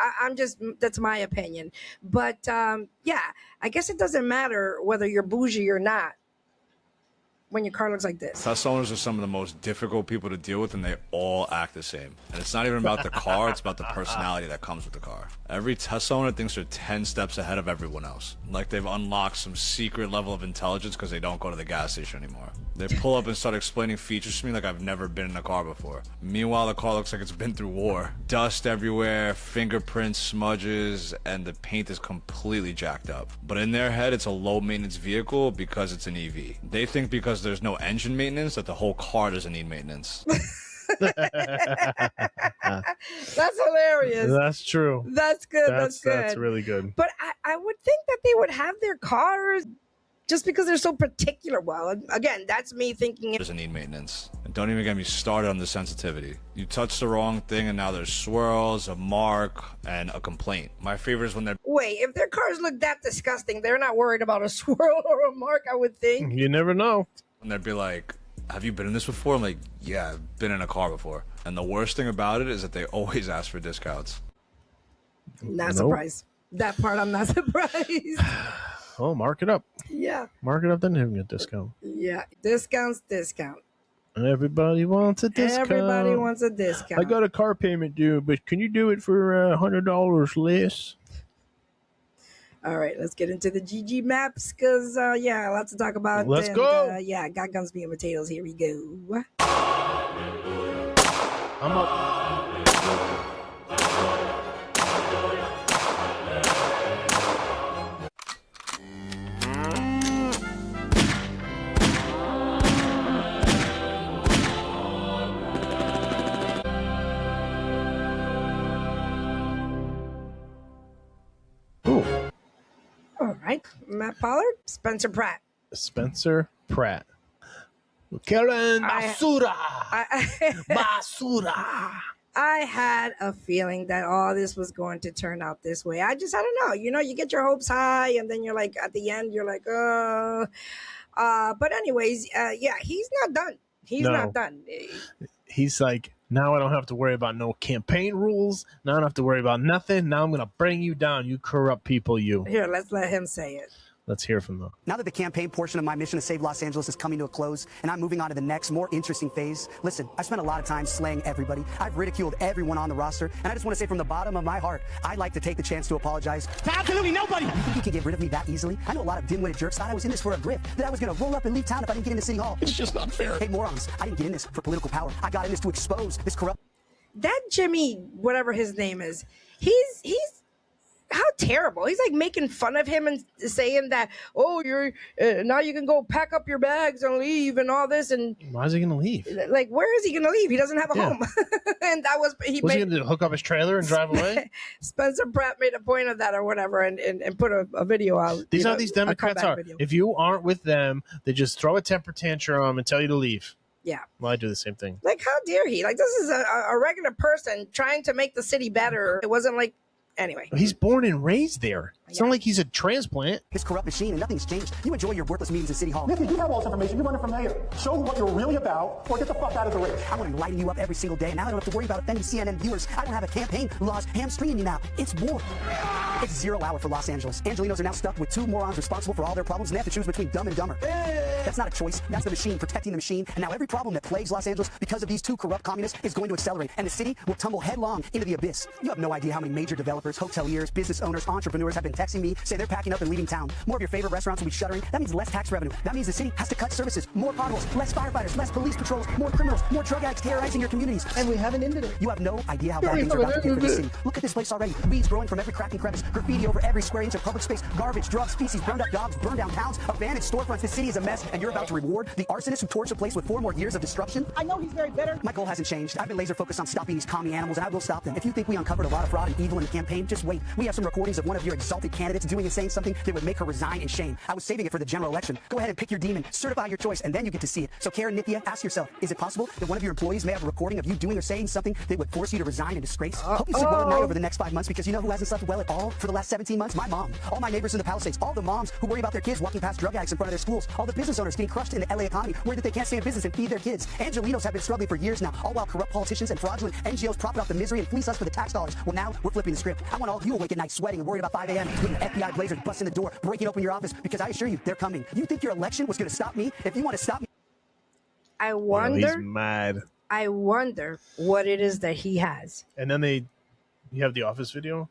Speaker 2: That's my opinion. But yeah, I guess it doesn't matter whether you're bougie or not when your car looks like this.
Speaker 21: Tesla owners are some of the most difficult people to deal with, and they all act the same. And it's not even about the car, it's about the personality that comes with the car. Every Tesla owner thinks they're 10 steps ahead of everyone else. Like they've unlocked some secret level of intelligence because they don't go to the gas station anymore. They pull up and start explaining features to me like I've never been in a car before. Meanwhile, the car looks like it's been through war. Dust everywhere, fingerprints, smudges, and the paint is completely jacked up. But in their head, it's a low maintenance vehicle because it's an EV. They think because there's no engine maintenance that the whole car doesn't need maintenance.
Speaker 2: That's hilarious.
Speaker 1: That's true.
Speaker 2: That's good. That's good.
Speaker 1: That's really good.
Speaker 2: But I would think that they would have their cars just because they're so particular. Well, again, that's me thinking it
Speaker 21: Doesn't need maintenance. And don't even get me started on the sensitivity. You touch the wrong thing and now there's swirls, a mark, and a complaint. My favorite is when they're...
Speaker 2: Wait, if their cars look that disgusting, they're not worried about a swirl or a mark, I would think.
Speaker 1: You never know.
Speaker 21: And they'd be like, have you been in this before? I'm like, yeah, I've been in a car before. And the worst thing about it is that they always ask for discounts.
Speaker 2: Not surprised. That part I'm not surprised.
Speaker 1: Oh, mark it up.
Speaker 2: Yeah.
Speaker 1: Mark it up, then give me a discount.
Speaker 2: Yeah. Discounts.
Speaker 1: Everybody wants a discount.
Speaker 2: Everybody wants a discount.
Speaker 1: I got a car payment due, but can you do it for $100 less?
Speaker 2: All right, let's get into the GG maps because, yeah, lots to talk about.
Speaker 1: Let's go.
Speaker 2: Yeah, got guns, being potatoes. Here we go.
Speaker 1: I'm up.
Speaker 2: All right, Matt Pollard, Spencer Pratt.
Speaker 1: Spencer Pratt. Karen Basura.
Speaker 2: Basura. I had a feeling that all this was going to turn out this way. I don't know. You get your hopes high, and then you're like, at the end, you're like, but anyways, yeah, he's not done. He's not done.
Speaker 1: He's like, now I don't have to worry about no campaign rules. Now I don't have to worry about nothing. Now I'm going to bring you down, you corrupt people, you.
Speaker 2: Here, let's let him say it.
Speaker 1: Let's hear from them.
Speaker 22: Now that the campaign portion of my mission to save Los Angeles is coming to a close, and I'm moving on to the next, more interesting phase, listen, I've spent a lot of time slaying everybody. I've ridiculed everyone on the roster, and I just want to say from the bottom of my heart, I'd like to take the chance to apologize to absolutely nobody. You think you can get rid of me that easily? I know a lot of dim-witted jerks thought I was in this for a grip, that I was going to roll up and leave town if I didn't get into City Hall. It's just not fair. Hey, morons, I didn't get in this for political power. I got in this to expose this corrupt...
Speaker 2: That Jimmy, whatever his name is, he's how terrible. He's like making fun of him and saying that, oh, you're now you can go pack up your bags and leave and all this. And
Speaker 1: why is he going to leave?
Speaker 2: Like, where is he going to leave? He doesn't have a home. And that was he
Speaker 1: going to hook up his trailer and drive away?
Speaker 2: Spencer Pratt made a point of that or whatever and put a video out.
Speaker 1: These are these Democrats are. If you aren't with them, they just throw a temper tantrum and tell you to leave.
Speaker 2: Yeah.
Speaker 1: Well, I do the same thing.
Speaker 2: Like, how dare he? Like, this is a regular person trying to make the city better. It wasn't like, anyway.
Speaker 1: He's born and raised there. It's not like he's a transplant.
Speaker 22: His corrupt machine, and nothing's changed. You enjoy your worthless meetings in City Hall.
Speaker 3: Nikki, you have all this information. You're running for mayor. Show what you're really about, or get the fuck out of the race.
Speaker 22: I want to lighten you up every single day, and now I don't have to worry about offending CNN viewers. I don't have a campaign laws hamstringing you now. It's war. It's 0 hour for Los Angeles. Angelinos are now stuck with 2 morons responsible for all their problems, and they have to choose between dumb and dumber. That's not a choice. That's the machine protecting the machine. And now every problem that plagues Los Angeles because of these 2 corrupt communists is going to accelerate, and the city will tumble headlong into the abyss. You have no idea how many major developers, hoteliers, business owners, entrepreneurs have been texting me, say they're packing up and leaving town. More of your favorite restaurants will be shuttering. That means less tax revenue. That means the city has to cut services, more potholes, less firefighters, less police patrols, more criminals, more drug addicts terrorizing your communities. And we haven't ended it. You have no idea how bad things are about to get for the city. Look at this place already. Weeds growing from every crack and crevice, graffiti over every square inch of public space, garbage, drugs, feces, burned up dogs, burned down towns, abandoned storefronts. This city is a mess, and you're about to reward the arsonist who torched the place with 4 more years of destruction. I know he's very bitter. My goal hasn't changed. I've been laser focused on stopping these commie animals, and I will stop them. If you think we uncovered a lot of fraud and evil in the campaign, just wait. We have some recordings of one of your exalted candidates doing and saying something that would make her resign in shame. I was saving it for the general election. Go ahead and pick your demon, certify your choice, and then you get to see it. So Karen Nithya, ask yourself, is it possible that one of your employees may have a recording of you doing or saying something that would force you to resign in disgrace? Hope you sleep well at night over the next 5 months, because you know who hasn't slept well at all for the last 17 months? My mom. All my neighbors in the Palisades. All the moms who worry about their kids walking past drug addicts in front of their schools. All the business owners getting crushed in the LA economy, worried that they can't stay in business and feed their kids. Angelinos have been struggling for years now, all while corrupt politicians and fraudulent NGOs profit off the misery and fleece us for the tax dollars. Well, now we're flipping the script. I want all of you awake at night sweating and worried about 5 a.m. getting FBI blazers busting the door, breaking open your office, because I assure you, they're coming. You think your election was going to stop me? If you want to stop me,
Speaker 2: I wonder.
Speaker 1: He's mad.
Speaker 2: I wonder what it is that he has.
Speaker 1: And then you have the Office video.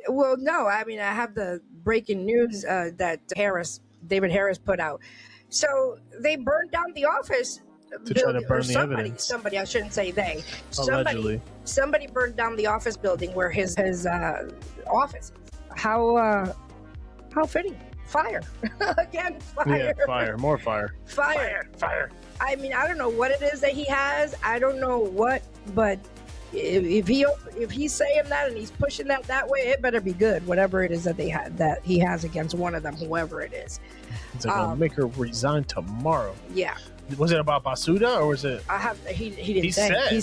Speaker 2: Well, no, I mean, I have the breaking news that David Harris put out. So they burned down the office
Speaker 1: to try to burn the evidence.
Speaker 2: Somebody, I shouldn't say they.
Speaker 1: Allegedly.
Speaker 2: Somebody burned down the office building where his office. How fitting. Fire. Again, fire.
Speaker 1: Yeah, fire. More fire.
Speaker 2: Fire.
Speaker 1: Fire.
Speaker 2: I mean, I don't know what it is that he has. I don't know what, but if he's saying that and he's pushing that way, it better be good. Whatever it is that that he has against one of them, whoever it is.
Speaker 1: It's like, I'll make her resign tomorrow.
Speaker 2: Yeah.
Speaker 1: Was it about Basuda or was it?
Speaker 2: He didn't say.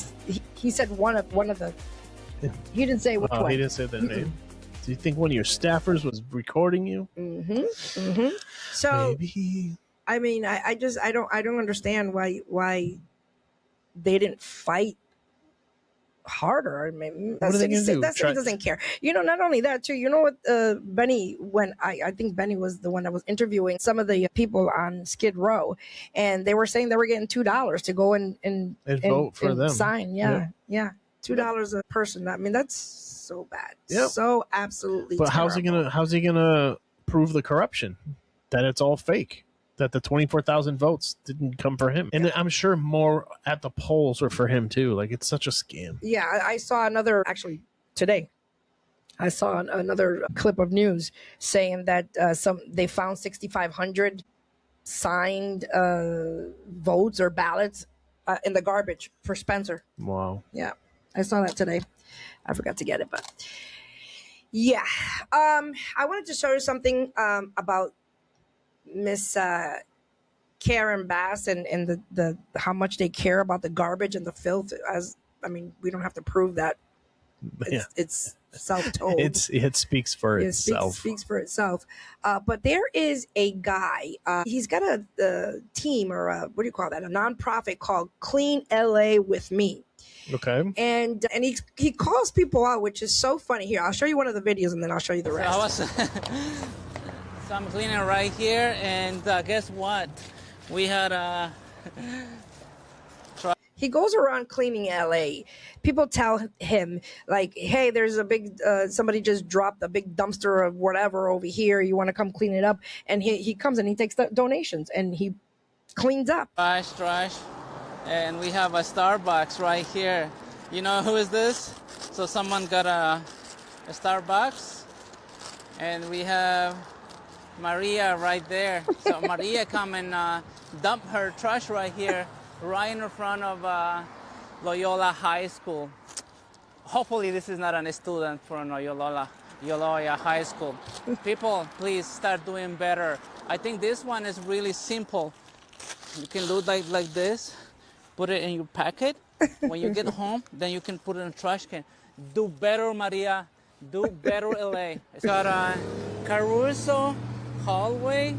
Speaker 2: He said one of the. He didn't say which one.
Speaker 1: He didn't say that name. Do you think one of your staffers was recording you?
Speaker 2: So
Speaker 1: maybe.
Speaker 2: I mean, I don't understand why they didn't fight harder. I mean,
Speaker 1: what are they going to do?
Speaker 2: That city doesn't care. You know, not only that too. You know what, Benny? When I think Benny was the one that was interviewing some of the people on Skid Row, and they were saying they were getting $2 to go and
Speaker 1: vote for them.
Speaker 2: Sign, yeah. $2 a person. I mean, that's so bad.
Speaker 1: Yep.
Speaker 2: So absolutely.
Speaker 1: But
Speaker 2: terrible.
Speaker 1: how's he gonna prove the corruption? That it's all fake. That the 24,000 votes didn't come for him. And I'm sure more at the polls are for him too. Like, it's such a scam.
Speaker 2: Yeah, I saw actually today, I saw another clip of news saying that they found 6,500 signed votes or ballots in the garbage for Spencer.
Speaker 1: Wow.
Speaker 2: Yeah, I saw that today. I forgot to get it, but yeah. I wanted to show you something about Miss Karen Bass and the how much they care about the garbage and the filth. We don't have to prove that. It's self-told.
Speaker 1: It speaks for itself.
Speaker 2: Speaks for itself. But there is a guy. He's got a team, or what do you call that? A nonprofit called Clean LA with Me.
Speaker 1: Okay.
Speaker 2: And he calls people out, which is so funny. Here, I'll show you one of the videos, and then I'll show you the rest.
Speaker 4: So I'm cleaning right here, and guess what? We had a.
Speaker 2: He goes around cleaning LA. People tell him, like, hey, there's a big, somebody just dropped a big dumpster of whatever over here. You want to come clean it up? And he comes and he takes the donations and he cleans up.
Speaker 4: Trash. And we have a Starbucks right here. You know who is this? So someone got a Starbucks. And we have Maria right there. So Maria come and dump her trash right here, right in front of Loyola High School. Hopefully this is not a student from Loyola High School. People, please start doing better. I think this one is really simple. You can do like this. put it in your packet. When you get home, then you can put it in a trash can. Do better, Maria. Do better, LA. It's got a Caruso hallway,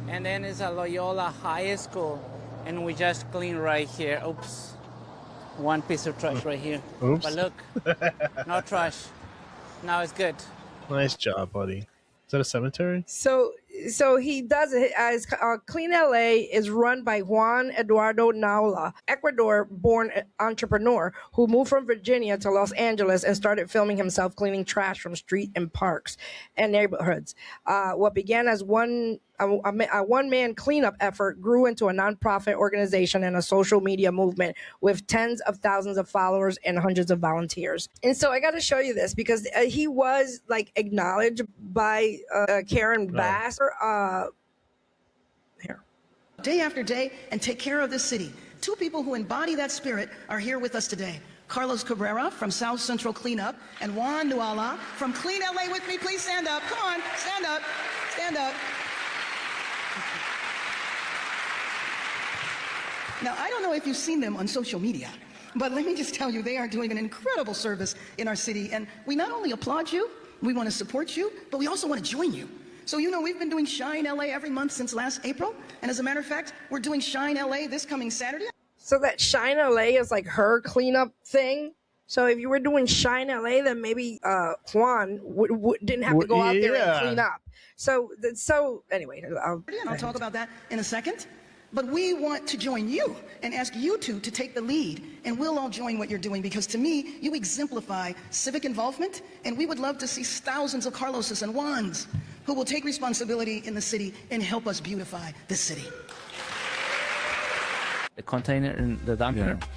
Speaker 4: and then it's a Loyola High School. And we just clean right here. Oops. One piece of trash right here.
Speaker 1: Oops.
Speaker 4: But look, no trash. Now it's good.
Speaker 1: Nice job, buddy. Is that a cemetery?
Speaker 2: So he does it as Clean LA is run by Juan Eduardo Naula, Ecuador-born entrepreneur who moved from Virginia to Los Angeles and started filming himself cleaning trash from street and parks and neighborhoods. What began as a one-man cleanup effort grew into a nonprofit organization and a social media movement with tens of thousands of followers and hundreds of volunteers. And so I got to show you this because he was like acknowledged by Karen Bass.
Speaker 5: Here. Day after day and take care of this city. Two people who embody that spirit are here with us today. Carlos Cabrera from South Central Cleanup and Juan Nuala from Clean LA with me. Please stand up. Come on, stand up. Stand up. Now, I don't know if you've seen them on social media, but let me just tell you, they are doing an incredible service in our city. And we not only applaud you, we want to support you, but we also want to join you. So, you know, we've been doing Shine LA every month since last April. And as a matter of fact, we're doing Shine LA this coming Saturday.
Speaker 2: So that Shine LA is like her cleanup thing. So if you were doing Shine LA, then maybe Juan didn't have to go out there and clean up. So anyway.
Speaker 5: I'll talk about that in a second. But we want to join you and ask you two to take the lead, and we'll all join what you're doing because to me, you exemplify civic involvement, and we would love to see thousands of Carloses and Juans who will take responsibility in the city and help us beautify the city.
Speaker 4: The container in the dumpster. Yeah.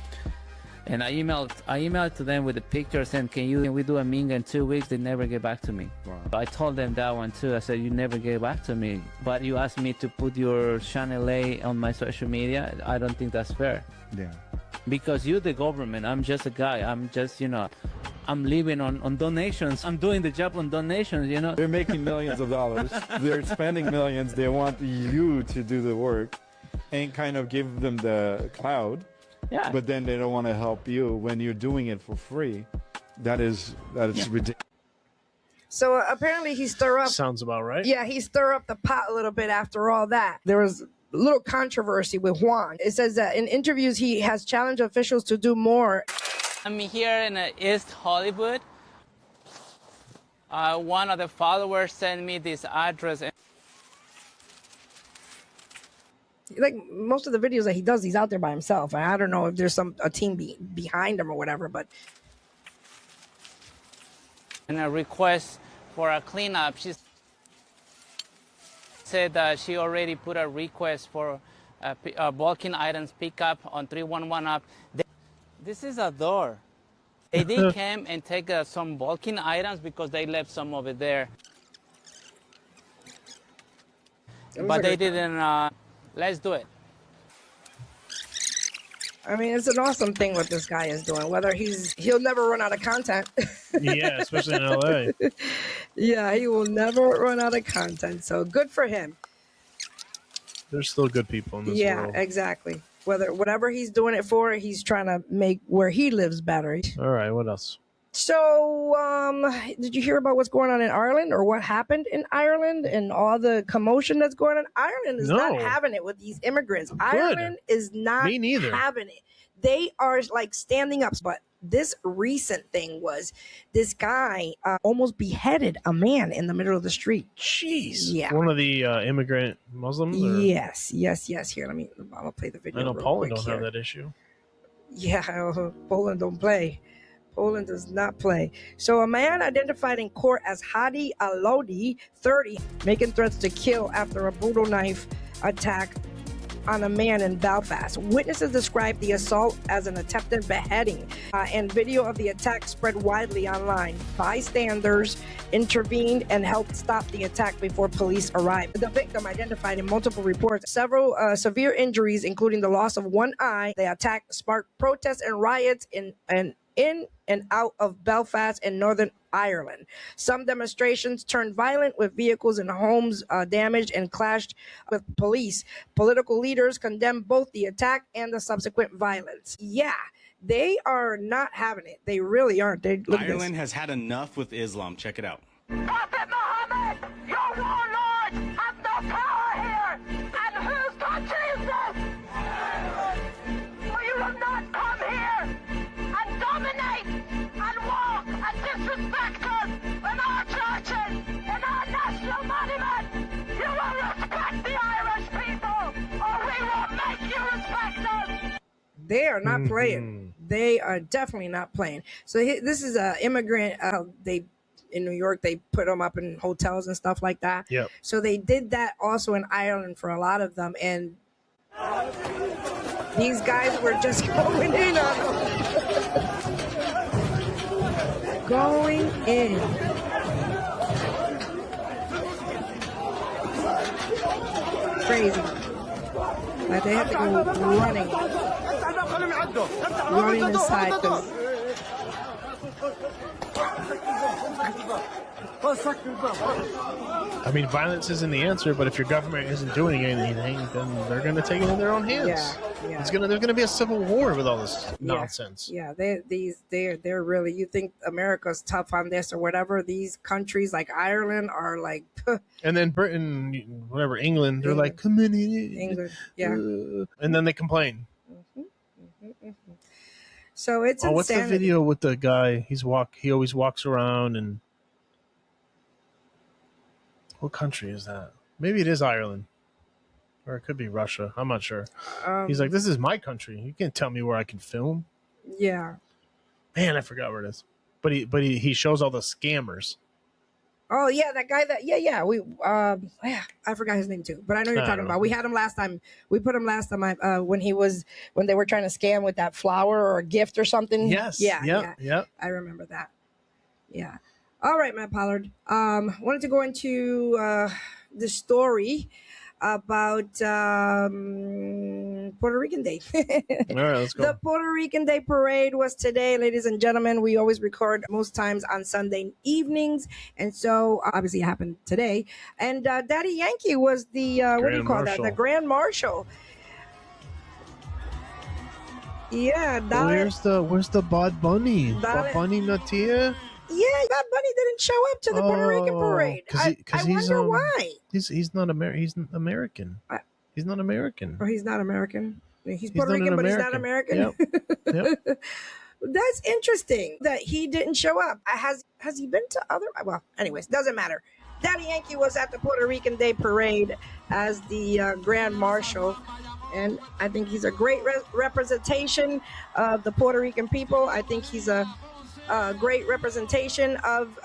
Speaker 4: And I emailed to them with the picture saying, can we do a minga in 2 weeks? They never get back to me. Wow. I told them that one too. I said, you never get back to me. But you asked me to put your Shine LA on my social media. I don't think that's fair.
Speaker 7: Yeah.
Speaker 4: Because you're the government. I'm just a guy. I'm just, I'm living on donations. I'm doing the job on donations,
Speaker 7: They're making millions of dollars. They're spending millions. They want you to do the work and kind of give them the cloud.
Speaker 4: Yeah.
Speaker 7: But then they don't want to help you when you're doing it for free. That is ridiculous.
Speaker 2: So apparently he stirred up.
Speaker 1: Sounds about right.
Speaker 2: Yeah, he stirred up the pot a little bit after all that. There was a little controversy with Juan. It says that in interviews he has challenged officials to do more.
Speaker 4: I'm here in East Hollywood. One of the followers sent me this address.
Speaker 2: Like most of the videos that he does, he's out there by himself. And I don't know if there's a team behind him or whatever, but.
Speaker 4: And a request for a cleanup. She said that she already put a request for a bulking items pickup on 311 up. This is a door. They did come and take some bulking items because they left some over there. But they didn't. Let's do it.
Speaker 2: I mean, it's an awesome thing what this guy is doing. Whether he'll never run out of content.
Speaker 1: Yeah, especially in LA.
Speaker 2: Yeah, he will never run out of content. So good for him.
Speaker 1: There's still good people in this world.
Speaker 2: Yeah, exactly. Whatever he's doing it for, he's trying to make where he lives better.
Speaker 1: All right, what else?
Speaker 2: So, did you hear about what's going on in Ireland or what happened in Ireland and all the commotion that's going on? Ireland is not having it with these immigrants. Good. Ireland is not having it. They are like standing up. But this recent thing was this guy almost beheaded a man in the middle of the street.
Speaker 1: Jeez.
Speaker 2: Yeah.
Speaker 1: One of the immigrant Muslims? Or?
Speaker 2: Yes. Here, I'm gonna play the video.
Speaker 1: I know Poland don't have that issue.
Speaker 2: Yeah, Poland don't play. Poland does not play. So a man identified in court as Hadi Alodi, 30, making threats to kill after a brutal knife attack on a man in Belfast. Witnesses described the assault as an attempted beheading, and video of the attack spread widely online. Bystanders intervened and helped stop the attack before police arrived. The victim identified in multiple reports several severe injuries, including the loss of one eye. The attack sparked protests and riots in and out of Belfast and Northern Ireland. Some demonstrations turned violent with vehicles and homes damaged and clashed with police. Political leaders condemned both the attack and the subsequent violence. Yeah, they are not having it. They really aren't.
Speaker 6: Ireland has had enough with Islam. Check it out.
Speaker 8: Prophet Muhammad, your warlords have no power here. And whose country is this? For you will not come here and dominate and walk and disrespect us in our churches, in our national monument. You will respect the Irish people, or we will make you respect us.
Speaker 2: They are not playing. They are definitely not playing. So this is an immigrant. They in New York, they put them up in hotels and stuff like that.
Speaker 1: Yep.
Speaker 2: So they did that also in Ireland for a lot of them. And these guys were just going in on them. Going in. Crazy. Like they had to go running. Running inside them.
Speaker 1: I mean, violence isn't the answer, but if your government isn't doing anything, then they're going to take it in their own hands.
Speaker 2: Yeah.
Speaker 1: There's going to be a civil war with all this nonsense.
Speaker 2: Yeah, they're really. You think America's tough on this or whatever? These countries like Ireland are like.
Speaker 1: And then Britain, whatever, England, they're like, come in here.
Speaker 2: England, yeah.
Speaker 1: And then they complain.
Speaker 2: So it's insanity.
Speaker 1: What's the video with the guy? He always walks around and. What country is that? Maybe it is Ireland. Or it could be Russia. I'm not sure. He's like, this is my country. You can't tell me where I can film.
Speaker 2: Yeah.
Speaker 1: Man, I forgot where it is. But he shows all the scammers.
Speaker 2: Oh yeah, that guy we I forgot his name too. But I know you're talking about. We had him last time. We put him last time when they were trying to scam with that flower or a gift or something.
Speaker 1: Yes.
Speaker 2: Yeah.
Speaker 1: Yep.
Speaker 2: I remember that. Yeah. All right, Matt Pollard. Wanted to go into the story about Puerto Rican Day.
Speaker 1: All right, let's go.
Speaker 2: The Puerto Rican Day Parade was today, ladies and gentlemen. We always record most times on Sunday evenings, and so obviously it happened today. And Daddy Yankee was the what do you call that? The Grand Marshal. Yeah,
Speaker 1: where's the Bad Bunny? Bad Bunny not here?
Speaker 2: Yeah, Bad Bunny didn't show up to the Puerto Rican parade. I wonder why.
Speaker 1: He's not American. He's American. He's not American.
Speaker 2: Or he's not American. He's Puerto Rican, but he's not American.
Speaker 1: Yep.
Speaker 2: That's interesting that he didn't show up. Has he been to other? Well, anyways, doesn't matter. Daddy Yankee was at the Puerto Rican Day Parade as the Grand Marshal. And I think he's a great representation of the Puerto Rican people. I think he's a great representation of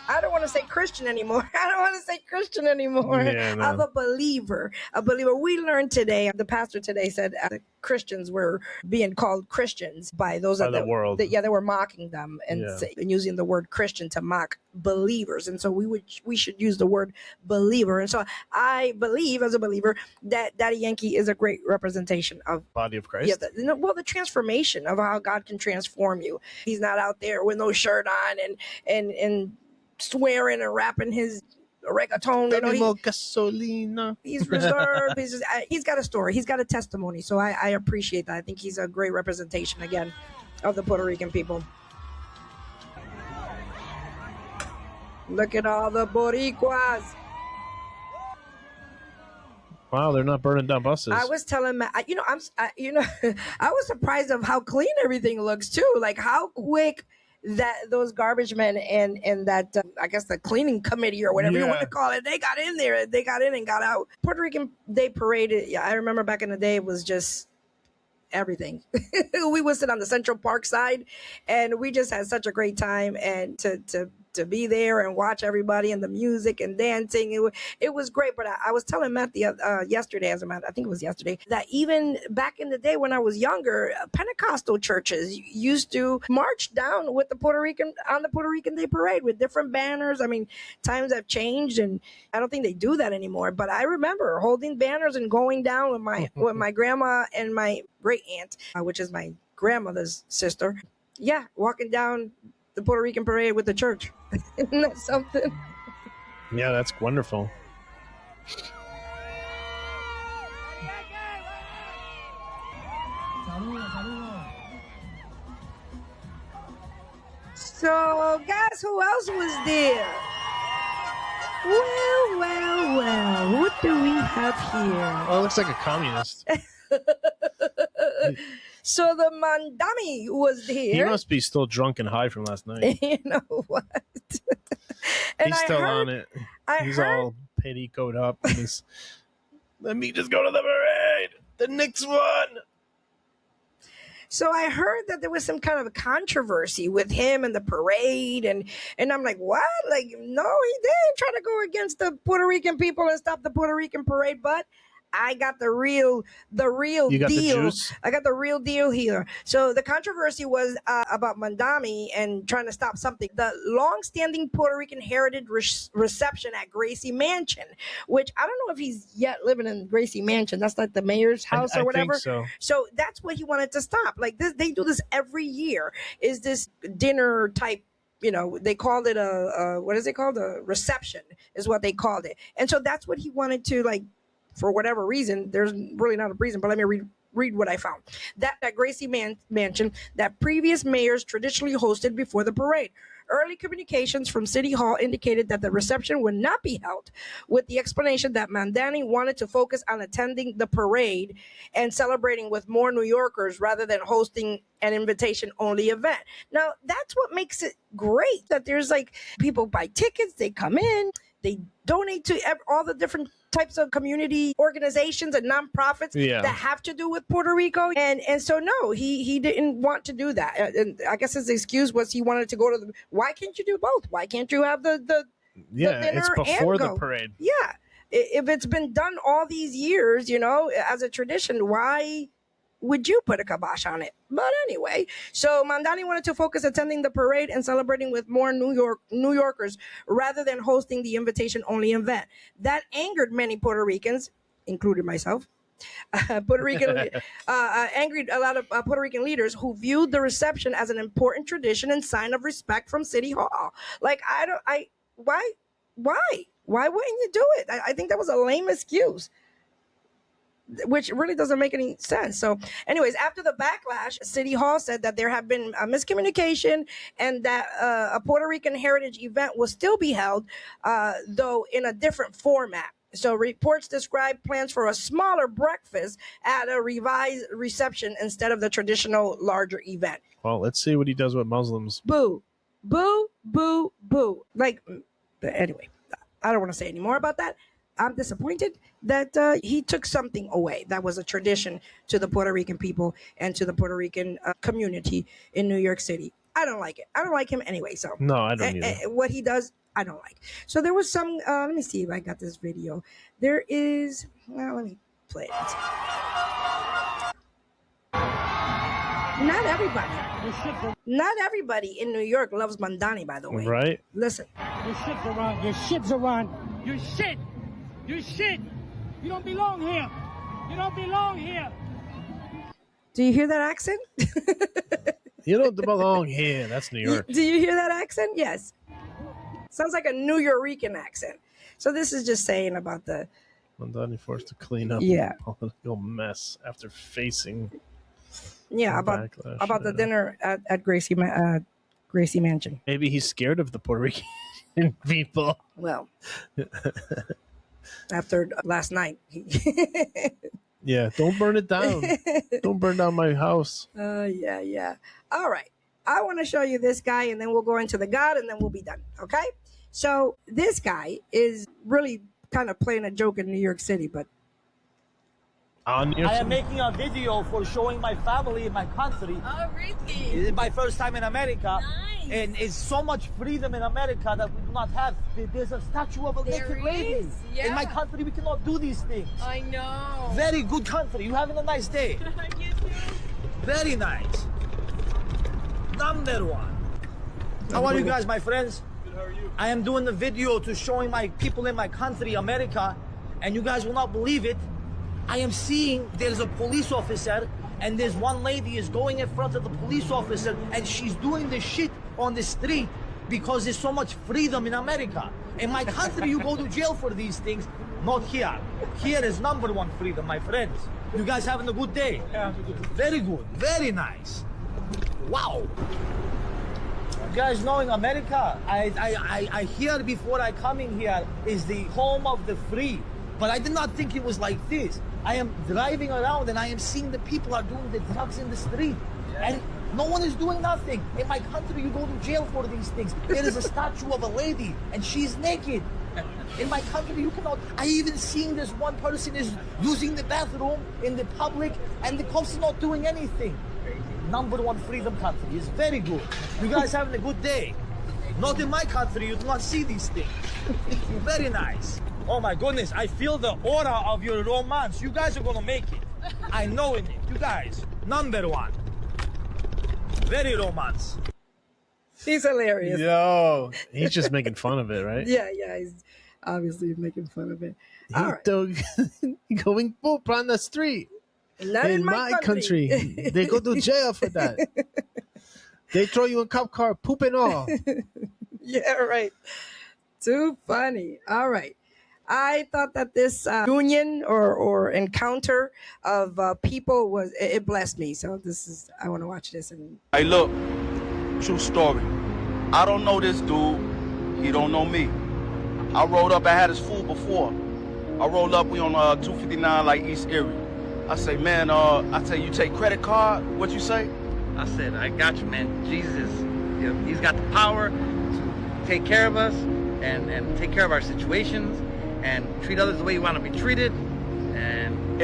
Speaker 2: I don't want to say Christian anymore.
Speaker 1: Yeah, no.
Speaker 2: Of a believer. We learned today, the pastor today said the Christians were being called Christians by those
Speaker 1: by the world.
Speaker 2: They were mocking them and using the word Christian to mock believers. And so we should use the word believer. And so I believe as a believer that Daddy Yankee is a great representation of
Speaker 1: body of Christ.
Speaker 2: Yeah, the transformation of how God can transform you. He's not out there with no shirt on and swearing and rapping his reggaeton. He's reserved. He's got a story. He's got a testimony. So I appreciate that. I think he's a great representation, again, of the Puerto Rican people. Look at all the Boricuas.
Speaker 1: Wow, they're not burning down buses.
Speaker 2: I was telling Matt, I was surprised of how clean everything looks too. Like how quick that those garbage men and that I guess the cleaning committee or whatever you want to call it, they got in there, they got in and got out. Puerto Rican Day Parade, I remember back in the day, it was just everything. We would sit on the Central Park side and we just had such a great time, and to be there and watch everybody and the music and dancing. It was great. But I was telling Matt yesterday, I think it was yesterday, that even back in the day when I was younger, Pentecostal churches used to march down with the Puerto Rican Day Parade with different banners. I mean, times have changed and I don't think they do that anymore. But I remember holding banners and going down with my grandma and my great aunt, which is my grandmother's sister. Yeah, walking down the Puerto Rican parade with the church. Isn't that something?
Speaker 1: Yeah, that's wonderful.
Speaker 2: So, guys, who else was there? Well, what do we have here?
Speaker 1: Oh, it looks like a communist.
Speaker 2: So the Mandami was here.
Speaker 1: He must be still drunk and high from last night.
Speaker 2: You know what?
Speaker 1: He's still on it. He's all petticoat up. And he's, let me just go to the parade. The Knicks won.
Speaker 2: So I heard that there was some kind of a controversy with him and the parade, and I'm like, what? Like, no, he didn't try to go against the Puerto Rican people and stop the Puerto Rican parade, but I got the real
Speaker 1: You got
Speaker 2: deal.
Speaker 1: the juice?
Speaker 2: I got the real deal here. So the controversy was about Mandami and trying to stop something. The long-standing Puerto Rican heritage reception at Gracie Mansion, which I don't know if he's yet living in Gracie Mansion. That's like the mayor's house or whatever.
Speaker 1: I think so.
Speaker 2: So that's what he wanted to stop. Like this, they do this every year. Is this dinner type? You know, they called it what is it called? A reception is what they called it. And so that's what he wanted to, like, for whatever reason. There's really not a reason, but let me read what I found. That Gracie Mansion that previous mayors traditionally hosted before the parade. Early communications from City Hall indicated that the reception would not be held, with the explanation that Mandani wanted to focus on attending the parade and celebrating with more New Yorkers rather than hosting an invitation-only event. Now, that's what makes it great, that there's like people buy tickets, they come in, they donate to all the different types of community organizations and nonprofits that have to do with Puerto Rico. And so, no, he didn't want to do that. And I guess his excuse was he wanted to go to why can't you do both? Why can't you have the dinner
Speaker 1: it's before
Speaker 2: and
Speaker 1: the
Speaker 2: go?
Speaker 1: parade.
Speaker 2: Yeah. If it's been done all these years, you know, as a tradition, why would you put a kibosh on it? But anyway, so Mandani wanted to focus attending the parade and celebrating with more New Yorkers rather than hosting the invitation-only event. That angered many Puerto Ricans, including myself. Angered a lot of Puerto Rican leaders who viewed the reception as an important tradition and sign of respect from City Hall. Like, why wouldn't you do it? I think that was a lame excuse, which really doesn't make any sense. So anyways, after the backlash, City Hall said that there have been a miscommunication and that a Puerto Rican heritage event will still be held, though in a different format. So reports describe plans for a smaller breakfast at a revised reception instead of the traditional larger event.
Speaker 1: Well, let's see what he does with Muslims.
Speaker 2: Boo, boo, boo, boo. Like, anyway, I don't want to say any more about that. I'm disappointed that he took something away that was a tradition to the Puerto Rican people and to the Puerto Rican community in New York City. I don't like it. I don't like him anyway. So
Speaker 1: no, I don't either.
Speaker 2: What he does, I don't like. So there was some. Let me see if I got this video. There is. Well, let me play it. Not everybody in New York loves Mandani, by the way.
Speaker 1: Right.
Speaker 2: Listen.
Speaker 9: Your shit's around. Your shit's around. Your shit. Your shit. You don't belong here. You don't belong here.
Speaker 2: Do you hear that accent?
Speaker 1: You don't belong here. That's New York.
Speaker 2: Do you hear that accent? Yes. Sounds like a New Yorican accent. So this is just saying about the
Speaker 1: Mandani forced to clean up
Speaker 2: a
Speaker 1: political mess after facing
Speaker 2: about the dinner at Gracie Mansion.
Speaker 1: Maybe he's scared of the Puerto Rican people.
Speaker 2: Well, after last night.
Speaker 1: Yeah, don't burn it down. Don't burn down my house.
Speaker 2: Yeah. All right. I want to show you this guy, and then we'll go into the God, and then we'll be done. Okay? So this guy is really kind of playing a joke in New York City, but
Speaker 10: I am making a video for showing my family in my country.
Speaker 20: Oh, really?
Speaker 10: It's my first time in America.
Speaker 20: Nice.
Speaker 10: And it's so much freedom in America that we do not have. There's a statue of a naked lady.
Speaker 20: Yeah.
Speaker 10: In my country, we cannot do these things.
Speaker 20: I know.
Speaker 10: Very good country. You having a nice day.
Speaker 20: You too.
Speaker 10: Very nice. Number one. How are you guys, my friends?
Speaker 9: Good, how are you?
Speaker 10: I am doing the video to showing my people in my country, America, and you guys will not believe it. I am seeing there's a police officer and there's one lady is going in front of the police officer and she's doing this shit on the street because there's so much freedom in America. In my country, you go to jail for these things. Not here. Here is #1 freedom, my friends. You guys having a good day? Yeah. Very good. Very nice. Wow. You guys know in America, I hear before I come in here is the home of the free. But I did not think it was like this. I am driving around and I am seeing the people are doing the drugs in the street. And no one is doing nothing. In my country, you go to jail for these things. There is a statue of a lady and she's naked. In my country, you cannot. I even seen this one person is using the bathroom in the public and the cops are not doing anything. #1 freedom country is very good. You guys having a good day. Not in my country, you do not see these things. Very nice. Oh my goodness, I feel the aura of your romance. You guys are gonna make it. I know it. You guys, #1. Very romance.
Speaker 2: He's hilarious.
Speaker 1: Yo, he's just making fun of it, right?
Speaker 2: Yeah, he's obviously making fun of it. All right.
Speaker 1: Going poop on the street.
Speaker 2: Not in my country.
Speaker 1: They go to jail for that. They throw you in cop car, poop and all.
Speaker 2: Yeah, right. Too funny. All right. I thought that this union or encounter of people was, it blessed me. So I want to watch this. And
Speaker 11: hey, look, true story. I don't know this dude. He don't know me. I rolled up, I had his food before. I rolled up, we on 259 like East Erie. I say, man, I tell you take credit card. What you say?
Speaker 12: I said, I got you, man. Jesus, he's got the power to take care of us and take care of our situations and treat others the way you want to be treated. And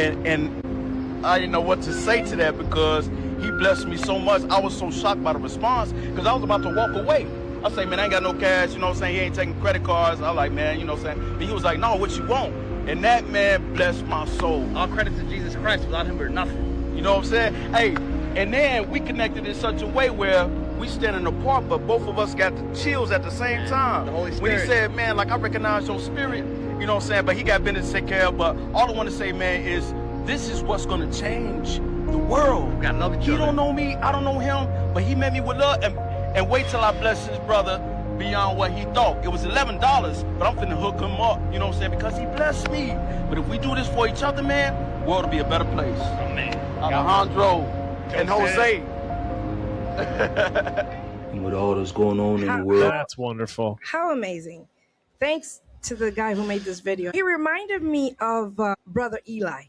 Speaker 11: I didn't know what to say to that because he blessed me so much. I was so shocked by the response because I was about to walk away. I say, man, I ain't got no cash, you know what I'm saying? He ain't taking credit cards. I like, man, you know what I'm saying? And he was like, no, what you want? And that man blessed my soul.
Speaker 12: All credit to Jesus Christ. Without him, we're nothing.
Speaker 11: You know what I'm saying? Hey, and then we connected in such a way where we standing apart, but both of us got the chills at the same time.
Speaker 12: The Holy Spirit.
Speaker 11: When he said, man, like, I recognize your spirit, you know what I'm saying? But he got business to take care of. But all I want to say, man, is this is what's going to change the world.
Speaker 12: We gotta love each other.
Speaker 11: He don't know me, I don't know him, but he met me with love. And wait till I bless his brother beyond what he thought. It was $11, but I'm finna hook him up, you know what I'm saying? Because he blessed me. But if we do this for each other, man, the world will be a better place.
Speaker 12: Oh, man.
Speaker 11: Alejandro and Jose.
Speaker 23: And with all that's going on in the world.
Speaker 1: That's wonderful.
Speaker 2: how amazing. Thanks to the guy who made this video. He reminded me of Brother Eli.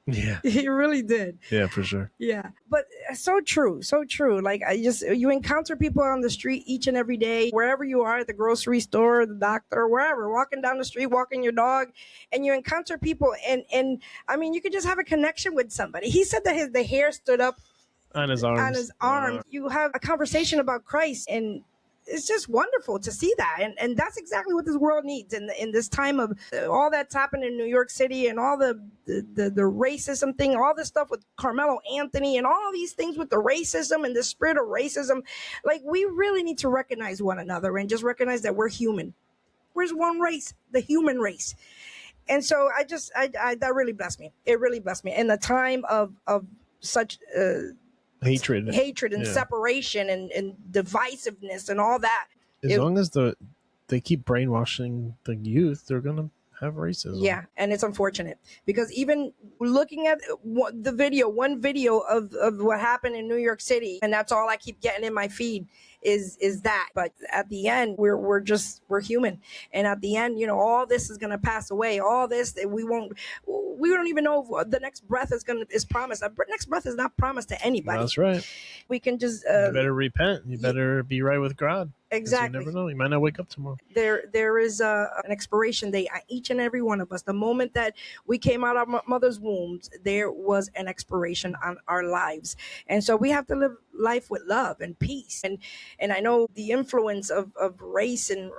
Speaker 1: Yeah.
Speaker 2: He really did.
Speaker 1: Yeah, for sure.
Speaker 2: Yeah. But so true. So true. Like you encounter people on the street each and every day, wherever you are, at the grocery store, the doctor, wherever, walking down the street, walking your dog, and you encounter people. And I mean, you could just have a connection with somebody. He said that the hair stood up
Speaker 1: on his arms.
Speaker 2: On his arm. You have a conversation about Christ, and it's just wonderful to see that. And that's exactly what this world needs in this time of all that's happened in New York City and all the racism thing, all this stuff with Carmelo Anthony and all these things with the racism and the spirit of racism. Like, we really need to recognize one another and just recognize that we're human. We're one race, the human race. And so that really blessed me. It really blessed me. In the time of such hatred and separation and divisiveness and all that.
Speaker 1: As long as they keep brainwashing the youth, they're gonna have racism.
Speaker 2: Yeah, and it's unfortunate because even looking at one video of what happened in New York City, and that's all I keep getting in my feed is that. But at the end, we're human, and at the end, all this is gonna pass away. All this we don't even know if the next breath is promised. The next breath is not promised to anybody.
Speaker 1: That's right.
Speaker 2: We can just
Speaker 1: you better repent. You better be right with God.
Speaker 2: Exactly.
Speaker 1: You never know. You might not wake up tomorrow.
Speaker 2: There is an expiration date on each and every one of us. The moment that we came out of our mother's wombs, there was an expiration on our lives. And so we have to live life with love and peace. And I know the influence of race and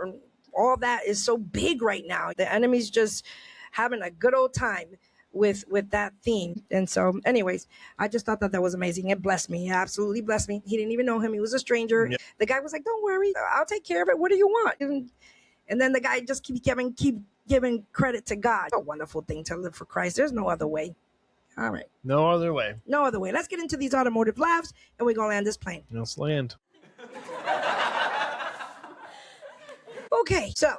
Speaker 2: all that is so big right now. The enemy's just having a good old time with that theme. And so anyways, I just thought that was amazing. It blessed me. It absolutely blessed me. He didn't even know him. He was a stranger. Yep. The guy was like, don't worry, I'll take care of it. What do you want? And then the guy just keep giving credit to God. It's a wonderful thing to live for Christ. There's no other way. All right.
Speaker 1: No other way.
Speaker 2: No other way. Let's get into these automotive laughs and we're going to land this plane.
Speaker 1: Let's land.
Speaker 2: Okay, so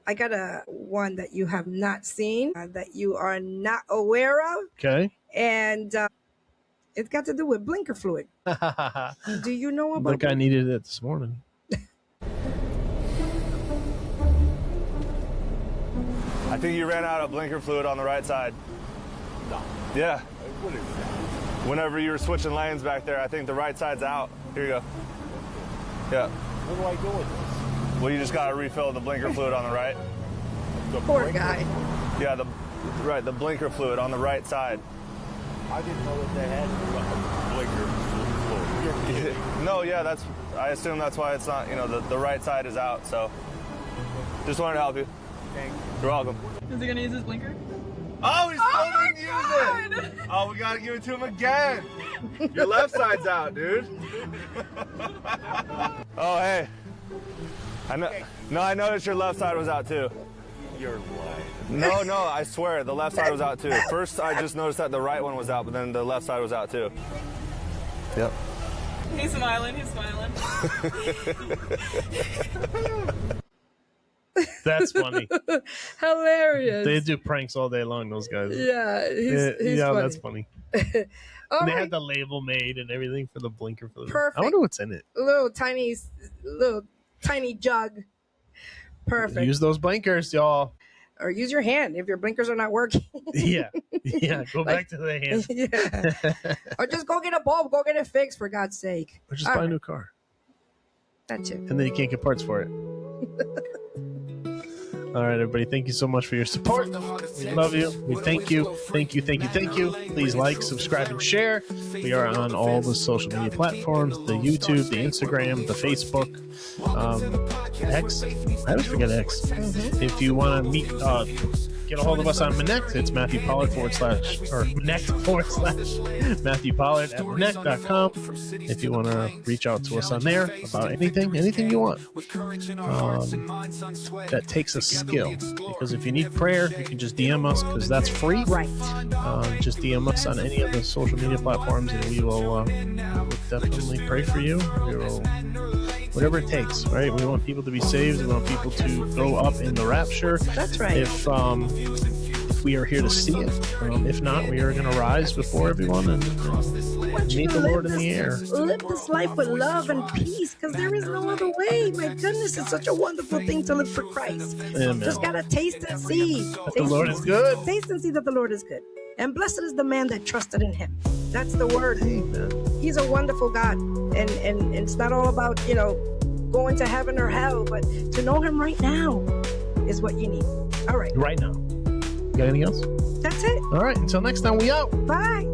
Speaker 2: I got a one that you have not seen, that you are not aware of.
Speaker 1: Okay.
Speaker 2: And it's got to do with blinker fluid. Do you know
Speaker 1: I
Speaker 2: about
Speaker 1: think I needed it this morning.
Speaker 13: I think you ran out of blinker fluid on the right side.
Speaker 14: No.
Speaker 13: Yeah. Whenever you were switching lanes back there, I think the right side's out. Here you go. Yeah.
Speaker 14: What do I do with this?
Speaker 13: Well, you just got to refill the blinker fluid on the right.
Speaker 2: Poor guy.
Speaker 13: Yeah, the blinker fluid on the right side.
Speaker 14: I didn't know that they had blinker fluid.
Speaker 13: No, yeah, I assume that's why it's not, the right side is out, so just wanted to help you.
Speaker 14: Thanks.
Speaker 13: You're welcome.
Speaker 15: Is he gonna use his blinker?
Speaker 13: Oh, he still didn't use it! Oh, we gotta give it to him again! Your left side's out, dude. Oh, hey. I noticed your left side was out too.
Speaker 14: You're lying.
Speaker 13: No, I swear, the left side was out too. First, I just noticed that the right one was out, but then the left side was out too. Yep.
Speaker 15: He's smiling, he's smiling.
Speaker 1: That's funny.
Speaker 2: Hilarious.
Speaker 1: They do pranks all day long, those guys.
Speaker 2: Yeah, he's funny.
Speaker 1: That's funny. They had the label made and everything for the blinker fluid.
Speaker 2: Perfect.
Speaker 1: I wonder what's in it.
Speaker 2: Little tiny jug. Perfect.
Speaker 1: Use those blinkers, y'all.
Speaker 2: Or use your hand if your blinkers are not working.
Speaker 1: Yeah. Go back to the hand.
Speaker 2: Yeah. Or just go get a bulb. Go get it fixed, for God's sake.
Speaker 1: Or just buy a new car.
Speaker 2: That's it.
Speaker 1: And then you can't get parts for it. All right, everybody. Thank you so much for your support. We love you. We thank you. Thank you. Please like, subscribe, and share. We are on all the social media platforms, the YouTube, the Instagram, the Facebook, X. I always forget X. Mm-hmm. If you want to get a hold of us on Connect, it's Matthew Pollard / Matthew Pollard at Connect.com. If you want to reach out to us on there about anything you want. That takes a skill, because if you need prayer, you can just DM us, because that's free.
Speaker 2: Right.
Speaker 1: Just DM us on any of the social media platforms, and we will definitely pray for you. We will, whatever it takes, right? We want people to be saved. We want people to go up in the rapture.
Speaker 2: That's right.
Speaker 1: If we are here to see it. If not, we are going to rise before everyone and meet the Lord in the air.
Speaker 2: Live this life with love and peace, because there is no other way. My goodness, it's such a wonderful thing to live for Christ.
Speaker 1: Amen.
Speaker 2: Just got to taste and see.
Speaker 1: The Lord is good.
Speaker 2: Taste and see that the Lord is good. And blessed is the man that trusted in him. That's the word.
Speaker 1: Amen.
Speaker 2: He's a wonderful God. And it's not all about, going to heaven or hell, but to know him right now is what you need. All right.
Speaker 1: Right now. Got anything else?
Speaker 2: That's it.
Speaker 1: All right. Until next time, we out.
Speaker 2: Bye.